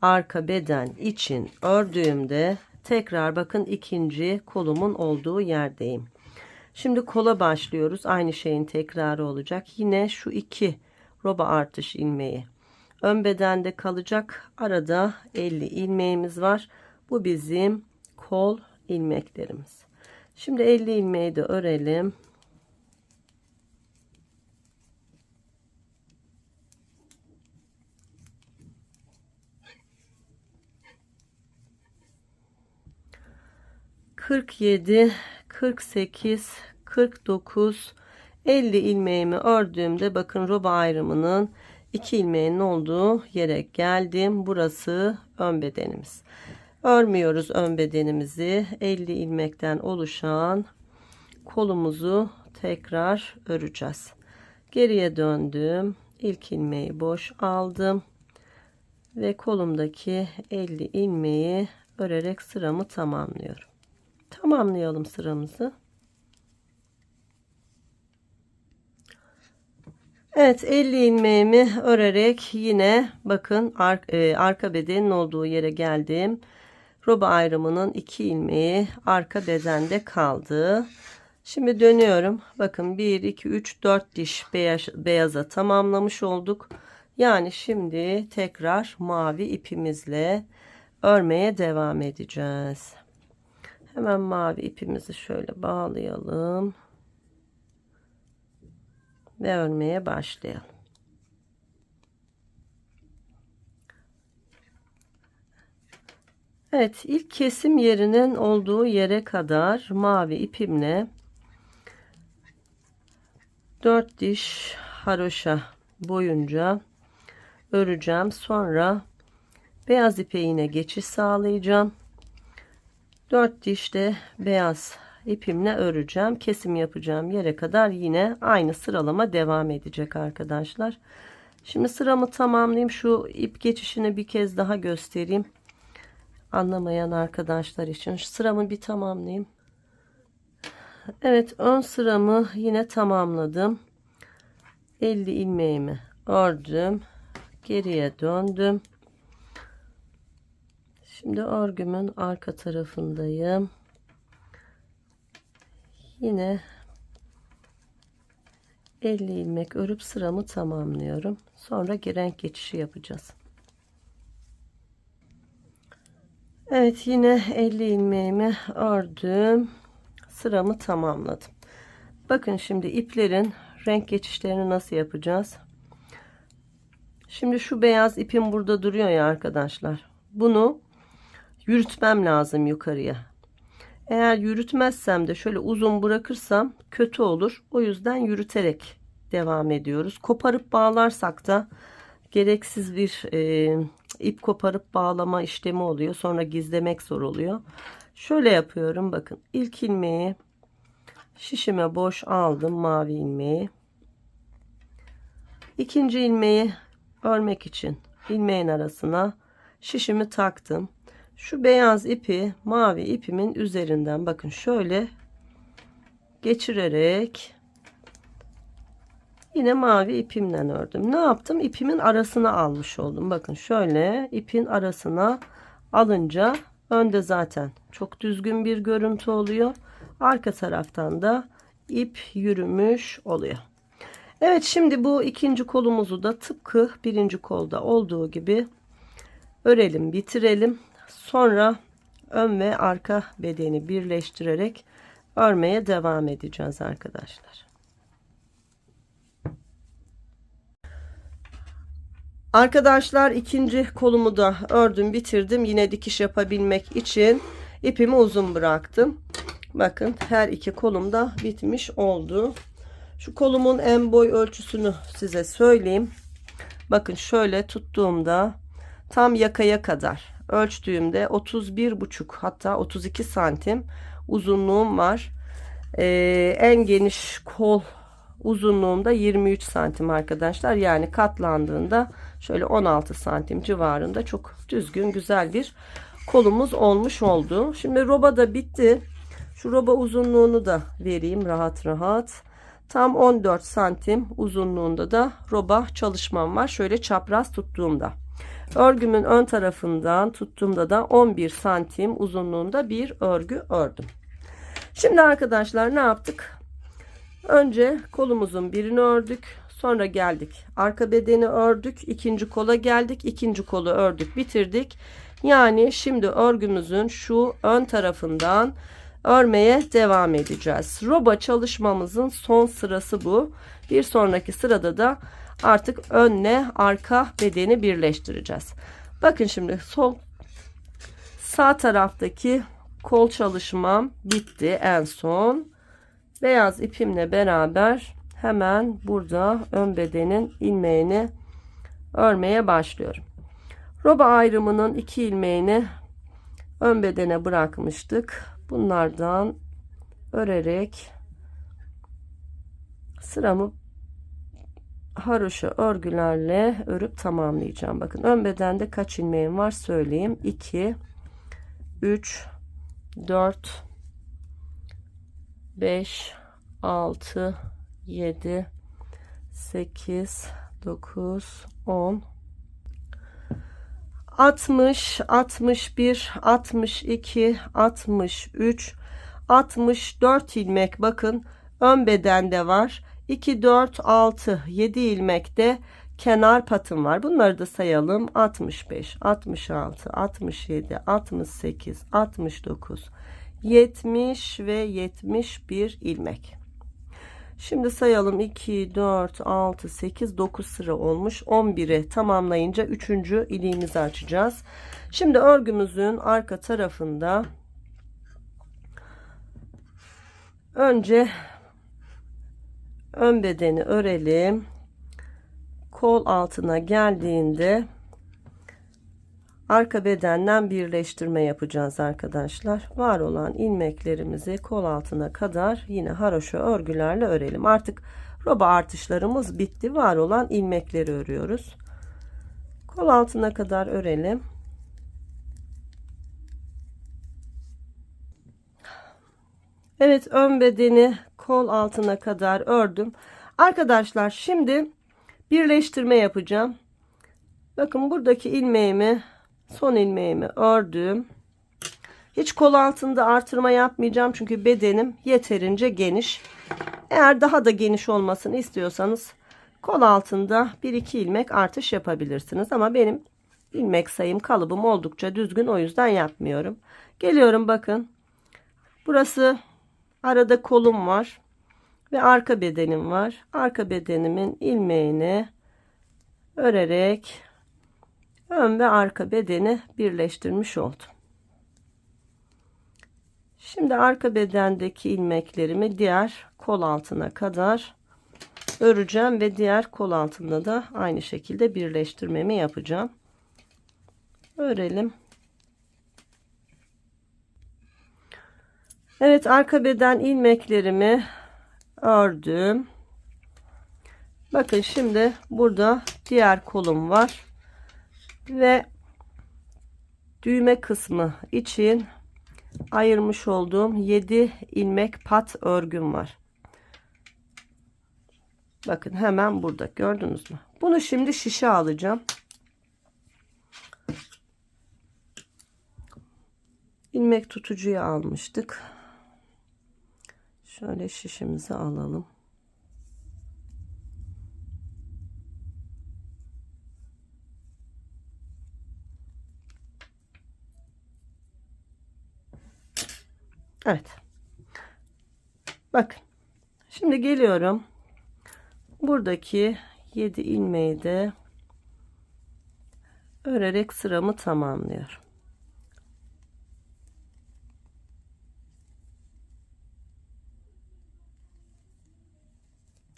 Speaker 1: arka beden için ördüğümde tekrar bakın ikinci kolumun olduğu yerdeyim. Şimdi kola başlıyoruz. Aynı şeyin tekrarı olacak. Yine şu 2 roba artış ilmeği ön bedende kalacak. Arada 50 ilmeğimiz var. Bu bizim kol ilmeklerimiz. Şimdi 50 ilmeği de örelim. ...47, 48, 49, 50 ilmeğimi ördüğümde bakın roba ayrımının 2 ilmeğinin olduğu yere geldim. Burası ön bedenimiz. Örmüyoruz ön bedenimizi. 50 ilmekten oluşan kolumuzu tekrar öreceğiz. Geriye döndüm. İlk ilmeği boş aldım. Ve kolumdaki 50 ilmeği örerek sıramı tamamlıyorum. Tamamlayalım sıramızı. Evet, 50 ilmeğimi örerek yine bakın arka bedenin olduğu yere geldim. Roba ayrımının 2 ilmeği arka bedende kaldı. Şimdi dönüyorum. Bakın 1, 2, 3, 4 diş beyaza tamamlamış olduk. Yani şimdi tekrar mavi ipimizle örmeye devam edeceğiz. Hemen mavi ipimizi şöyle bağlayalım. ve örmeye başlayalım. Evet, ilk kesim yerinin olduğu yere kadar mavi ipimle 4 diş haroşa boyunca öreceğim. Sonra beyaz ipe yine geçiş sağlayacağım. 4 diş de beyaz ipimle öreceğim. Kesim yapacağım yere kadar yine aynı sıralama devam edecek arkadaşlar. Şimdi sıramı tamamlayayım. Şu ip geçişini bir kez daha göstereyim. Anlamayan arkadaşlar için şu sıramı bir tamamlayayım. Evet, ön sıramı yine tamamladım. 50 ilmeğimi ördüm. Geriye döndüm. Şimdi örgümün arka tarafındayım. Yine 50 ilmek örüp sıramı tamamlıyorum. Sonra renk geçişi yapacağız. Evet, yine 50 ilmeğimi ördüm. Sıramı tamamladım. Bakın şimdi iplerin renk geçişlerini nasıl yapacağız? Şimdi şu beyaz ipim burada duruyor ya arkadaşlar. Bunu yürütmem lazım yukarıya. Eğer yürütmezsem de şöyle uzun bırakırsam kötü olur. O yüzden yürüterek devam ediyoruz. Koparıp bağlarsak da gereksiz bir ip koparıp bağlama işlemi oluyor. Sonra gizlemek zor oluyor. Şöyle yapıyorum. Bakın, ilk ilmeği şişime boş aldım, mavi ilmeği. İkinci ilmeği örmek için ilmeğin arasına şişimi taktım. Şu beyaz ipi mavi ipimin üzerinden bakın şöyle geçirerek yine mavi ipimden ördüm. Ne yaptım? İpimin arasına almış oldum. Bakın şöyle ipin arasına alınca önde zaten çok düzgün bir görüntü oluyor. Arka taraftan da ip yürümüş oluyor. Evet, şimdi bu ikinci kolumuzu da tıpkı birinci kolda olduğu gibi örelim, bitirelim. Sonra ön ve arka bedeni birleştirerek örmeye devam edeceğiz arkadaşlar. Arkadaşlar, ikinci kolumu da ördüm, bitirdim. Yine dikiş yapabilmek için ipimi uzun bıraktım. Bakın, her iki kolum da bitmiş oldu. Şu kolumun en boy ölçüsünü size söyleyeyim. Bakın şöyle tuttuğumda tam yakaya kadar ölçtüğümde 31,5 hatta 32 santim uzunluğum var. En geniş kol uzunluğumda 23 santim arkadaşlar. Yani katlandığında şöyle 16 santim civarında çok düzgün güzel bir kolumuz olmuş oldu. Şimdi roba da bitti. Şu roba uzunluğunu da vereyim rahat rahat. Tam 14 santim uzunluğunda da roba çalışmam var. Şöyle çapraz tuttuğumda. Örgümün ön tarafından tuttuğumda da 11 santim uzunluğunda bir örgü ördüm. Şimdi arkadaşlar ne yaptık? Önce kolumuzun birini ördük. Sonra geldik. Arka bedeni ördük. İkinci kola geldik. İkinci kolu ördük. Bitirdik. Yani şimdi örgümüzün şu ön tarafından örmeye devam edeceğiz. Roba çalışmamızın son sırası bu. Bir sonraki sırada da artık önle arka bedeni birleştireceğiz. Bakın şimdi sağ taraftaki kol çalışmam bitti en son. Beyaz ipimle beraber hemen burada ön bedenin ilmeğini örmeye başlıyorum. Roba ayrımının 2 ilmeğini ön bedene bırakmıştık. Bunlardan örerek sıramı haroşa örgülerle örüp tamamlayacağım. Bakın ön bedende kaç ilmeğim var söyleyeyim. 2 3 4 5 6 7 8 9 10 60 61 62 63 64 ilmek bakın ön bedende var. 2 4 6 7 ilmek de kenar patım var. Bunları da sayalım. 65 66 67 68 69 70 ve 71 ilmek. Şimdi sayalım. 2, 4, 6, 8, 9 sıra olmuş. 11'i tamamlayınca 3. iliğimizi açacağız. Şimdi örgümüzün arka tarafında önce ön bedeni örelim. Kol altına geldiğinde arka bedenden birleştirme yapacağız arkadaşlar. Var olan ilmeklerimizi kol altına kadar yine haroşa örgülerle örelim. Artık roba artışlarımız bitti. Var olan ilmekleri örüyoruz. Kol altına kadar örelim. Evet, ön bedeni kol altına kadar ördüm. Arkadaşlar şimdi birleştirme yapacağım. Bakın buradaki ilmeğimi, son ilmeğimi ördüm. Hiç kol altında artırma yapmayacağım çünkü bedenim yeterince geniş. Eğer daha da geniş olmasını istiyorsanız kol altında 1-2 ilmek artış yapabilirsiniz. Ama benim ilmek sayım, kalıbım oldukça düzgün, o yüzden yapmıyorum. Geliyorum, bakın. Burası arada kolum var ve arka bedenim var. Arka bedenimin ilmeğini örerek ön ve arka bedeni birleştirmiş oldum. Şimdi arka bedendeki ilmeklerimi diğer kol altına kadar öreceğim ve diğer kol altında da aynı şekilde birleştirmemi yapacağım. Örelim. Evet, arka beden ilmeklerimi ördüm. Bakın şimdi burada diğer kolum var ve düğme kısmı için ayırmış olduğum 7 ilmek pat örgüm var. Bakın hemen burada, gördünüz mü? Bunu şimdi şişe alacağım. İlmek tutucuyu almıştık. Şöyle şişimizi alalım. Evet. Bakın. Şimdi geliyorum. Buradaki 7 ilmeği de örerek sıramı tamamlıyorum.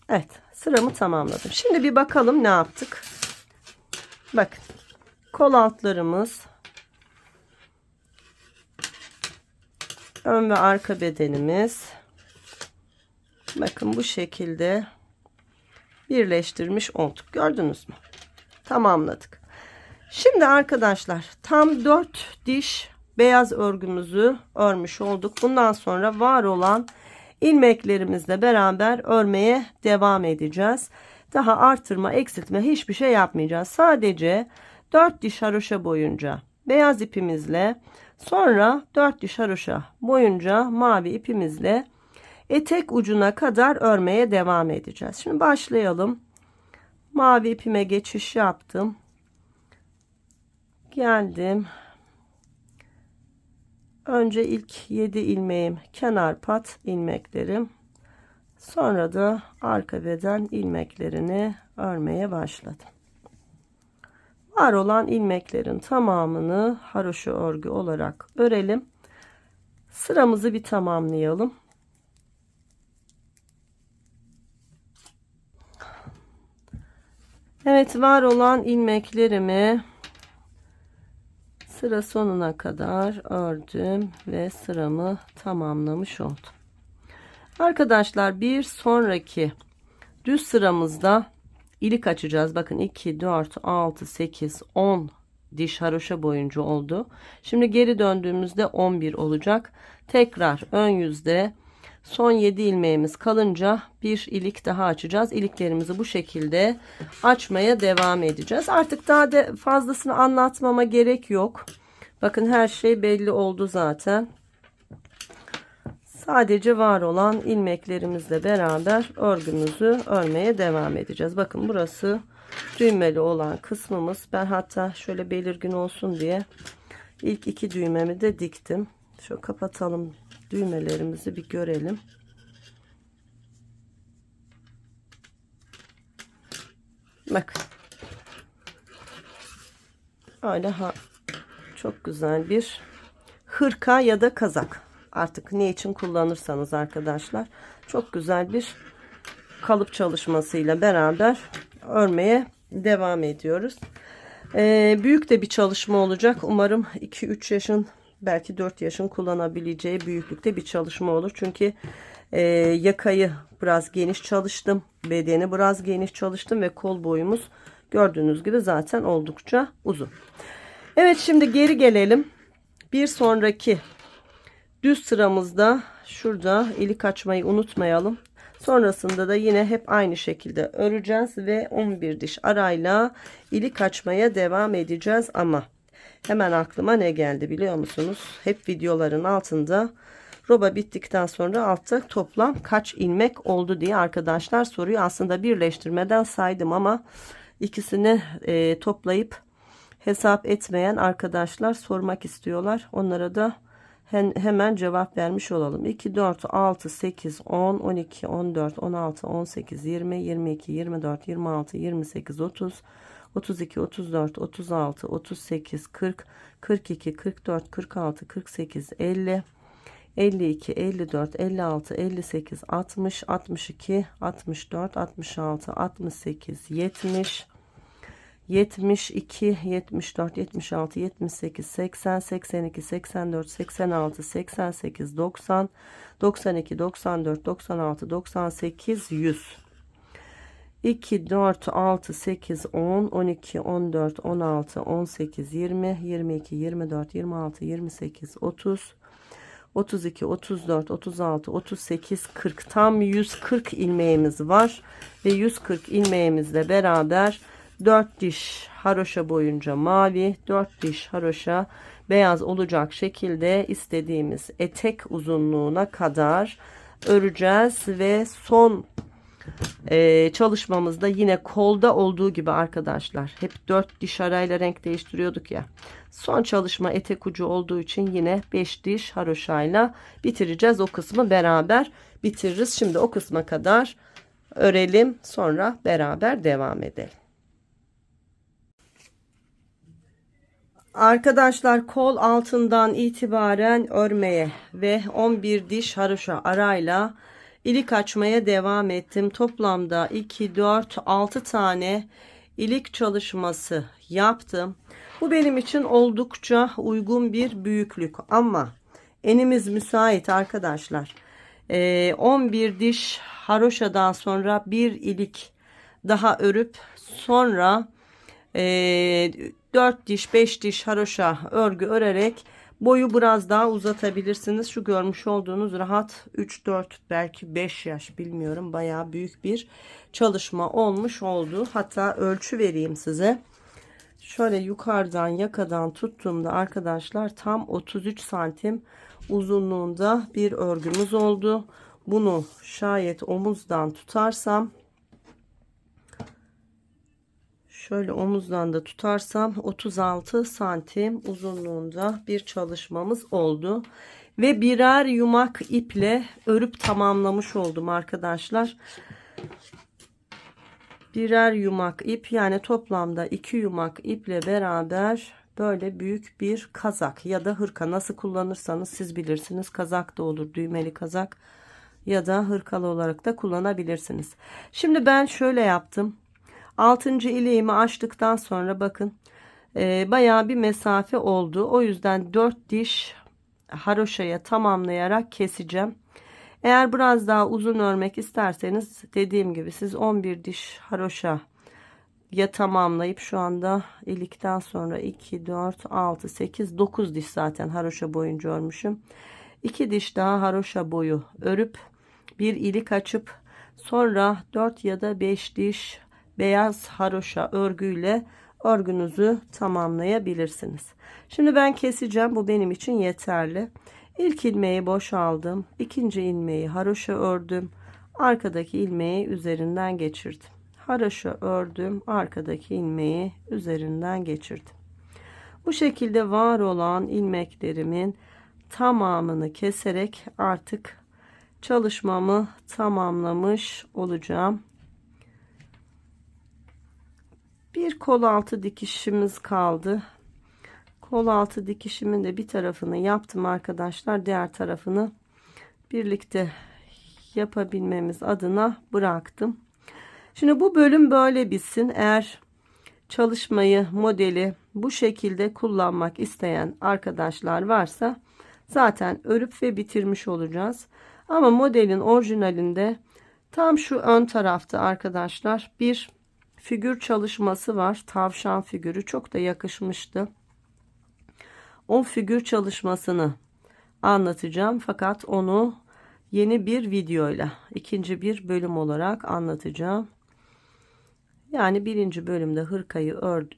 Speaker 1: Evet, sıramı tamamladım. Şimdi bir bakalım ne yaptık. Bakın, kol altlarımız, ön ve arka bedenimiz, bakın bu şekilde birleştirmiş olduk. Gördünüz mü? Tamamladık. Şimdi arkadaşlar tam 4 diş beyaz örgümüzü örmüş olduk. Bundan sonra var olan ilmeklerimizle beraber örmeye devam edeceğiz. Daha artırma, eksiltme hiçbir şey yapmayacağız. Sadece 4 diş haroşa boyunca beyaz ipimizle, sonra 4 diş haroşa boyunca mavi ipimizle etek ucuna kadar örmeye devam edeceğiz. Şimdi başlayalım. Mavi ipime geçiş yaptım. Geldim. Önce ilk 7 ilmeğim kenar pat ilmeklerim. Sonra da arka beden ilmeklerini örmeye başladım. Var olan ilmeklerin tamamını haroşa örgü olarak örelim. Sıramızı bir tamamlayalım. Evet, var olan ilmeklerimi sıra sonuna kadar ördüm ve sıramı tamamlamış oldum. Arkadaşlar bir sonraki düz sıramızda ilik açacağız. Bakın 2, 4, 6, 8, 10 diş haroşa boyunca oldu. Şimdi geri döndüğümüzde 11 olacak. Tekrar ön yüzde son 7 ilmeğimiz kalınca bir ilik daha açacağız. İliklerimizi bu şekilde açmaya devam edeceğiz. Artık daha da fazlasını anlatmama gerek yok. Bakın her şey belli oldu zaten. Sadece var olan ilmeklerimizle beraber örgümüzü örmeye devam edeceğiz. Bakın burası düğmeli olan kısmımız. Ben hatta şöyle belirgin olsun diye ilk 2 düğmemi de diktim. Şöyle kapatalım, düğmelerimizi bir görelim. Bak. Öyle çok güzel bir hırka ya da kazak. Artık ne için kullanırsanız arkadaşlar. Çok güzel bir kalıp çalışmasıyla beraber örmeye devam ediyoruz. Büyük de bir çalışma olacak. Umarım 2-3 yaşın, belki 4 yaşın kullanabileceği büyüklükte bir çalışma olur. Çünkü yakayı biraz geniş çalıştım. Bedeni biraz geniş çalıştım ve kol boyumuz gördüğünüz gibi zaten oldukça uzun. Evet, şimdi geri gelelim. Bir sonraki düz sıramızda şurada ilik açmayı unutmayalım. Sonrasında da yine hep aynı şekilde öreceğiz ve 11 diş arayla ilik açmaya devam edeceğiz. Ama hemen aklıma ne geldi biliyor musunuz? Hep videoların altında roba bittikten sonra altta toplam kaç ilmek oldu diye arkadaşlar soruyor. Aslında birleştirmeden saydım ama ikisini toplayıp hesap etmeyen arkadaşlar sormak istiyorlar. Onlara da hemen cevap vermiş olalım. 2, 4, 6, 8, 10, 12, 14, 16, 18, 20, 22, 24, 26, 28, 30, 32, 34, 36, 38, 40, 42, 44, 46, 48, 50, 52, 54, 56, 58, 60, 62, 64, 66, 68, 70, 72, 74, 76, 78, 80, 82, 84, 86, 88, 90, 92, 94, 96, 98, 100. 2, 4, 6, 8, 10, 12, 14, 16, 18, 20, 22, 24, 26, 28, 30, 32, 34, 36, 38, 40. Tam 140 ilmeğimiz var. Ve 140 ilmeğimizle beraber 4 diş haroşa boyunca mavi, 4 diş haroşa beyaz olacak şekilde istediğimiz etek uzunluğuna kadar öreceğiz. Ve son çalışmamızda yine kolda olduğu gibi arkadaşlar, hep 4 diş arayla renk değiştiriyorduk ya, son çalışma etek ucu olduğu için yine 5 diş haroşayla bitireceğiz. O kısmı beraber bitiririz. Şimdi o kısma kadar örelim, sonra beraber devam edelim. Arkadaşlar, kol altından itibaren örmeye ve 11 diş haroşa arayla ilik açmaya devam ettim. Toplamda 2, 4, 6 tane ilik çalışması yaptım. Bu benim için oldukça uygun bir büyüklük ama enimiz müsait arkadaşlar. 11 diş haroşadan sonra bir ilik daha örüp sonra 4 diş 5 diş haroşa örgü örerek boyu biraz daha uzatabilirsiniz. Şu görmüş olduğunuz rahat 3-4 belki 5 yaş, bilmiyorum, bayağı büyük bir çalışma olmuş oldu. Hatta ölçü vereyim size. Şöyle yukarıdan yakadan tuttuğumda arkadaşlar tam 33 santim uzunluğunda bir örgümüz oldu. Bunu şayet omuzdan tutarsam, şöyle omuzdan da tutarsam 36 santim uzunluğunda bir çalışmamız oldu. Ve birer yumak iple örüp tamamlamış oldum arkadaşlar. Birer yumak ip, yani toplamda 2 yumak iple beraber böyle büyük bir kazak ya da hırka, nasıl kullanırsanız siz bilirsiniz. Kazak da olur, düğmeli kazak ya da hırkalı olarak da kullanabilirsiniz. Şimdi ben şöyle yaptım. 6. iliğimi açtıktan sonra bakın bayağı bir mesafe oldu. O yüzden 4 diş haroşaya tamamlayarak keseceğim. Eğer biraz daha uzun örmek isterseniz dediğim gibi siz 11 diş haroşa ya tamamlayıp, şu anda ilikten sonra 2, 4, 6, 8, 9 diş zaten haroşa boyunca örmüşüm. 2 diş daha haroşa boyu örüp bir ilik açıp sonra 4 ya da 5 diş beyaz haroşa örgüyle örgünüzü tamamlayabilirsiniz. Şimdi ben keseceğim. Bu benim için yeterli. İlk ilmeği boşaldım. İkinci ilmeği haroşa ördüm. Arkadaki ilmeği üzerinden geçirdim. Haroşa ördüm. Arkadaki ilmeği üzerinden geçirdim. Bu şekilde var olan ilmeklerimin tamamını keserek artık çalışmamı tamamlamış olacağım. Bir kol altı dikişimiz kaldı. Kol altı dikişimin de bir tarafını yaptım arkadaşlar. Diğer tarafını birlikte yapabilmemiz adına bıraktım. Şimdi bu bölüm böyle bitsin. Eğer çalışmayı, modeli bu şekilde kullanmak isteyen arkadaşlar varsa zaten örüp ve bitirmiş olacağız. Ama modelin orijinalinde tam şu ön tarafta arkadaşlar bir figür çalışması var. Tavşan figürü çok da yakışmıştı. O figür çalışmasını anlatacağım fakat onu yeni bir videoyla ikinci bir bölüm olarak anlatacağım. Yani birinci bölümde hırkayı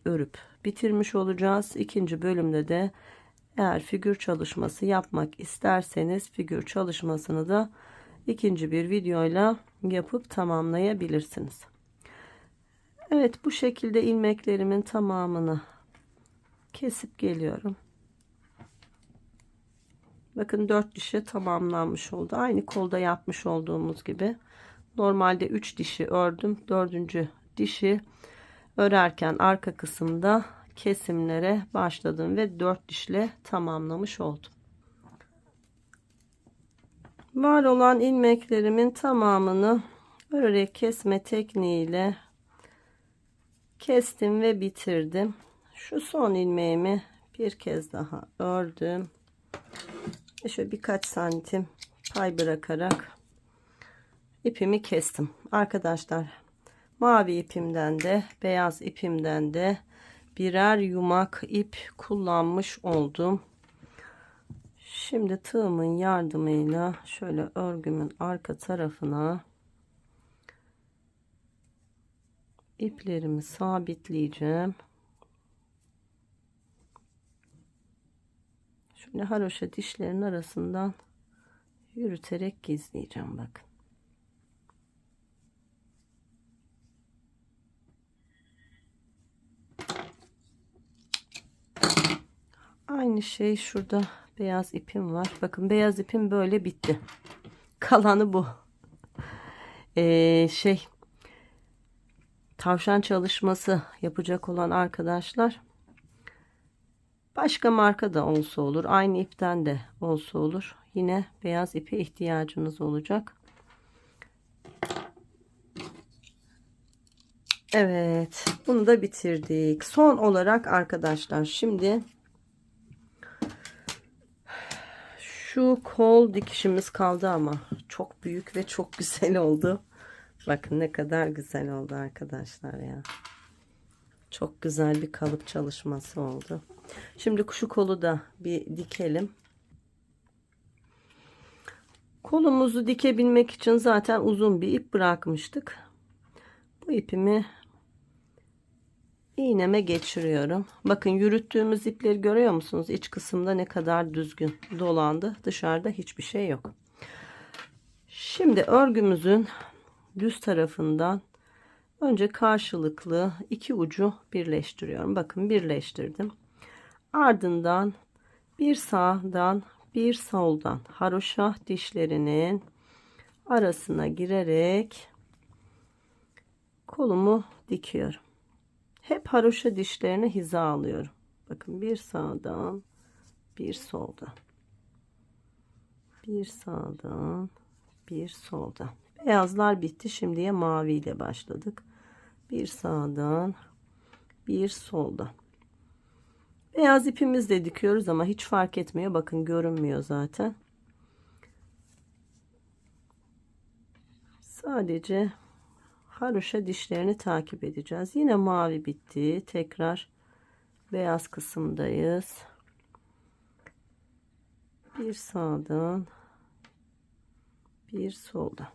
Speaker 1: örüp bitirmiş olacağız. İkinci bölümde de eğer figür çalışması yapmak isterseniz figür çalışmasını da ikinci bir videoyla yapıp tamamlayabilirsiniz. Evet, bu şekilde ilmeklerimin tamamını kesip geliyorum. Bakın 4 dişi tamamlanmış oldu. Aynı kolda yapmış olduğumuz gibi. Normalde 3 dişi ördüm. 4. dişi örerken arka kısımda kesimlere başladım ve 4 dişle tamamlamış oldum. Var olan ilmeklerimin tamamını örerek kesme tekniğiyle kestim ve bitirdim. Şu son ilmeğimi bir kez daha ördüm. Şöyle birkaç santim pay bırakarak ipimi kestim. Arkadaşlar, mavi ipimden de beyaz ipimden de birer yumak ip kullanmış oldum. Şimdi tığımın yardımıyla şöyle örgümün arka tarafına iplerimi sabitleyeceğim. Şöyle haroşa dişlerin arasından yürüterek gizleyeceğim, bakın. Aynı şey şurada beyaz ipim var. Bakın beyaz ipim böyle bitti. Kalanı bu. Tavşan çalışması yapacak olan arkadaşlar, başka marka da olsa olur, aynı ipten de olsa olur, yine beyaz ipe ihtiyacınız olacak. Evet, bunu da bitirdik. Son olarak arkadaşlar, şimdi şu kol dikişimiz kaldı ama çok büyük ve çok güzel oldu. Bakın ne kadar güzel oldu arkadaşlar ya. Çok güzel bir kalıp çalışması oldu. Şimdi şu kolu da bir dikelim. Kolumuzu dikebilmek için zaten uzun bir ip bırakmıştık. Bu ipimi iğneme geçiriyorum. Bakın yürüttüğümüz ipleri görüyor musunuz? İç kısımda ne kadar düzgün dolandı. Dışarıda hiçbir şey yok. Şimdi örgümüzün düz tarafından önce karşılıklı iki ucu birleştiriyorum. Bakın birleştirdim. Ardından bir sağdan bir soldan haroşa dişlerinin arasına girerek kolumu dikiyorum. Hep haroşa dişlerini hiza alıyorum. Bakın bir sağdan bir soldan, bir sağdan bir soldan. Beyazlar bitti. Şimdiye mavi ile başladık. Bir sağdan bir soldan. Beyaz ipimizle dikiyoruz ama hiç fark etmiyor. Bakın görünmüyor zaten. Sadece haroşa dişlerini takip edeceğiz. Yine mavi bitti. Tekrar beyaz kısımdayız. Bir sağdan bir soldan.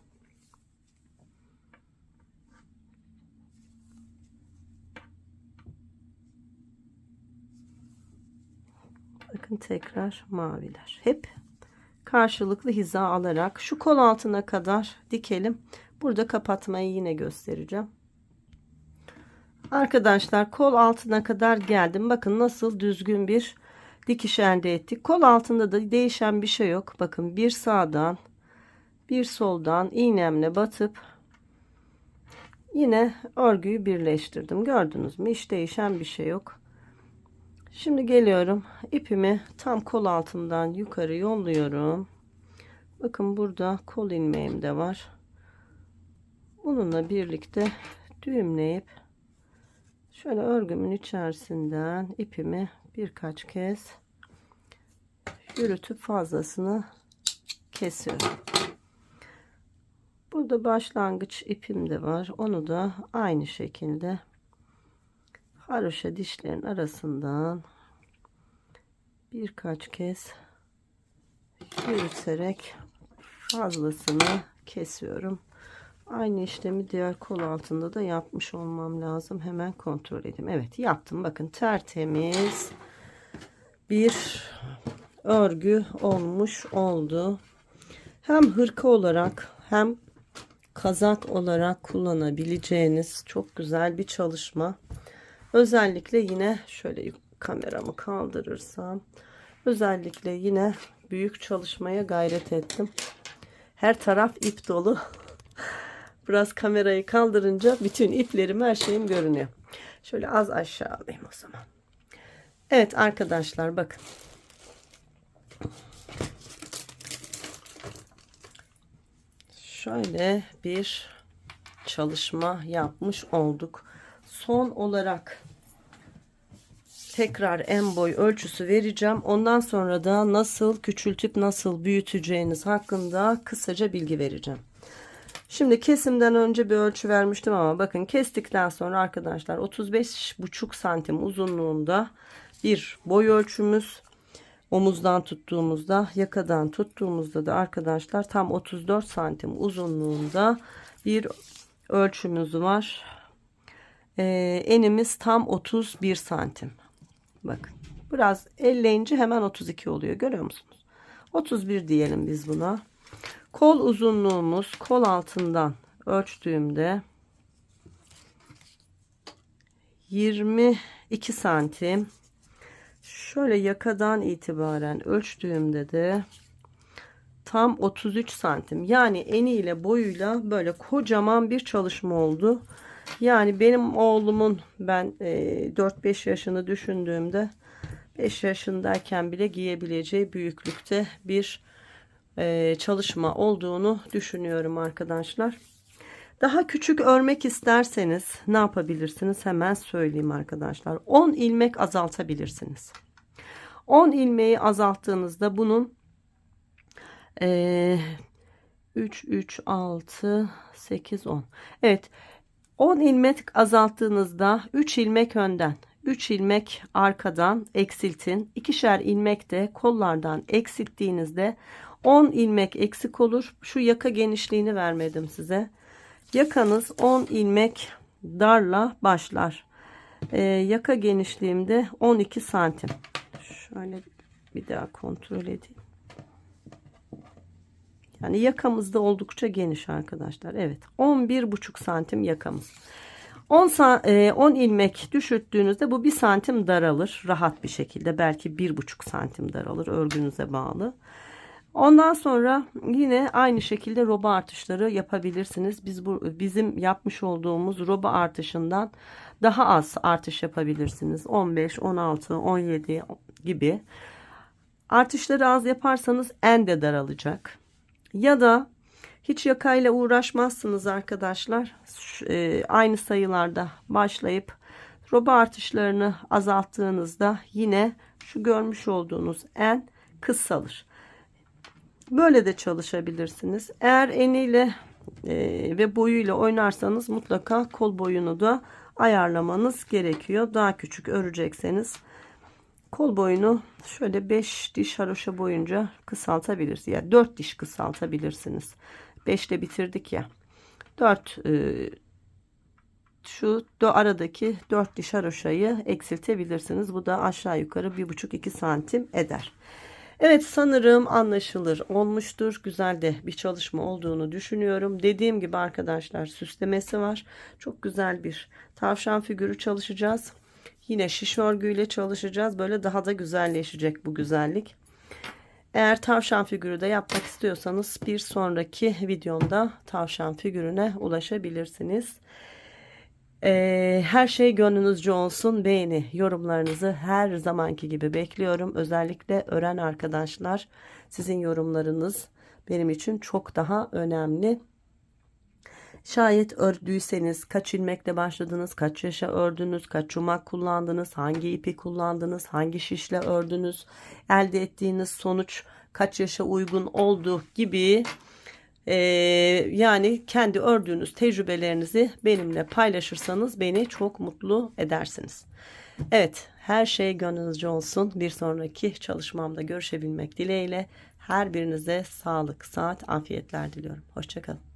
Speaker 1: Bakın tekrar maviler. Hep karşılıklı hiza alarak şu kol altına kadar dikelim. Burada kapatmayı yine göstereceğim. Arkadaşlar, kol altına kadar geldim. Bakın nasıl düzgün bir dikiş elde ettik. Kol altında da değişen bir şey yok. Bakın bir sağdan bir soldan iğnemle batıp Yine örgüyü birleştirdim. Gördünüz mü? Hiç değişen bir şey yok. Şimdi geliyorum. İpimi tam kol altından yukarı yolluyorum. Bakın burada kol ilmeğim de var. Bununla birlikte düğümleyip şöyle örgümün içerisinden ipimi birkaç kez yürütüp fazlasını kesiyorum. Burada başlangıç ipim de var. Onu da aynı şekilde haroşa dişlerin arasından birkaç kez yürüterek fazlasını kesiyorum. Aynı işlemi diğer kol altında da yapmış olmam lazım. Hemen kontrol edeyim. Evet, yaptım. Bakın tertemiz bir örgü olmuş oldu. Hem hırka olarak hem kazak olarak kullanabileceğiniz çok güzel bir çalışma. Özellikle yine şöyle kameramı kaldırırsam, özellikle yine büyük çalışmaya gayret ettim. Her taraf ip dolu. Biraz kamerayı kaldırınca bütün iplerim, her şeyim görünüyor. Şöyle az aşağı alayım o zaman. Evet arkadaşlar, bakın. Şöyle bir çalışma yapmış olduk. Son olarak tekrar en boy ölçüsü vereceğim. Ondan sonra da nasıl küçültüp nasıl büyüteceğiniz hakkında kısaca bilgi vereceğim. Şimdi kesimden önce bir ölçü vermiştim ama bakın kestikten sonra arkadaşlar 35,5 santim uzunluğunda bir boy ölçümüz, omuzdan tuttuğumuzda, yakadan tuttuğumuzda da arkadaşlar tam 34 santim uzunluğunda bir ölçümüz var. Enimiz tam 31 santim. Bakın biraz elleyince hemen 32 oluyor, görüyor musunuz? 31 diyelim biz buna. Kol uzunluğumuz, kol altından ölçtüğümde 22 santim. Şöyle yakadan itibaren ölçtüğümde de tam 33 santim. Yani eniyle boyuyla böyle kocaman bir çalışma oldu. Yani benim oğlumun, ben 4-5 yaşını düşündüğümde 5 yaşındayken bile giyebileceği büyüklükte bir çalışma olduğunu düşünüyorum arkadaşlar. Daha küçük örmek isterseniz ne yapabilirsiniz? Hemen söyleyeyim arkadaşlar. 10 ilmek azaltabilirsiniz. 10 ilmeği azalttığınızda bunun 3, 6, 8, 10. Evet. 10 ilmek azalttığınızda 3 ilmek önden, 3 ilmek arkadan eksiltin. 2'şer ilmek de kollardan eksilttiğinizde 10 ilmek eksik olur. Şu yaka genişliğini vermedim size. Yakanız 10 ilmek darla başlar. Yaka genişliğimde 12 santim. Şöyle bir daha kontrol edeyim. Yani yakamız da oldukça geniş arkadaşlar. Evet, 11,5 santim yakamız. 10 ilmek düşürttüğünüzde bu 1 santim daralır rahat bir şekilde. Belki 1,5 santim daralır, örgünüze bağlı. Ondan sonra yine aynı şekilde roba artışları yapabilirsiniz. Bizim yapmış olduğumuz roba artışından daha az artış yapabilirsiniz. 15, 16, 17 gibi. Artışları az yaparsanız en de daralacak. Ya da hiç yakayla uğraşmazsınız arkadaşlar. Aynı sayılarda başlayıp roba artışlarını azalttığınızda yine şu görmüş olduğunuz en kısalır. Böyle de çalışabilirsiniz. Eğer eniyle ve boyuyla oynarsanız mutlaka kol boyunu da ayarlamanız gerekiyor. Daha küçük örecekseniz kol boyunu şöyle 5 diş haroşa boyunca kısaltabilirsiniz. Yani 4 diş kısaltabilirsiniz. 5 ile bitirdik ya. 4 şu aradaki 4 diş haroşayı eksiltebilirsiniz. Bu da aşağı yukarı 1,5-2 santim eder. Evet, sanırım anlaşılır olmuştur. Güzel de bir çalışma olduğunu düşünüyorum. Dediğim gibi arkadaşlar, süslemesi var. Çok güzel bir tavşan figürü çalışacağız. Yine şiş örgüyle çalışacağız. Böyle daha da güzelleşecek bu güzellik. Eğer tavşan figürü de yapmak istiyorsanız bir sonraki videomda tavşan figürüne ulaşabilirsiniz. Her şey gönlünüzce olsun. Beğeni, yorumlarınızı her zamanki gibi bekliyorum. Özellikle öğren arkadaşlar, sizin yorumlarınız benim için çok daha önemli. Şayet ördüyseniz kaç ilmekle başladınız, kaç yaşa ördünüz, kaç yumak kullandınız, hangi ipi kullandınız, hangi şişle ördünüz, elde ettiğiniz sonuç kaç yaşa uygun oldu gibi yani kendi ördüğünüz tecrübelerinizi benimle paylaşırsanız beni çok mutlu edersiniz. Evet, her şey gönlünüzce olsun. Bir sonraki çalışmamda görüşebilmek dileğiyle her birinize sağlık, sıhhat, afiyetler diliyorum. Hoşça kalın.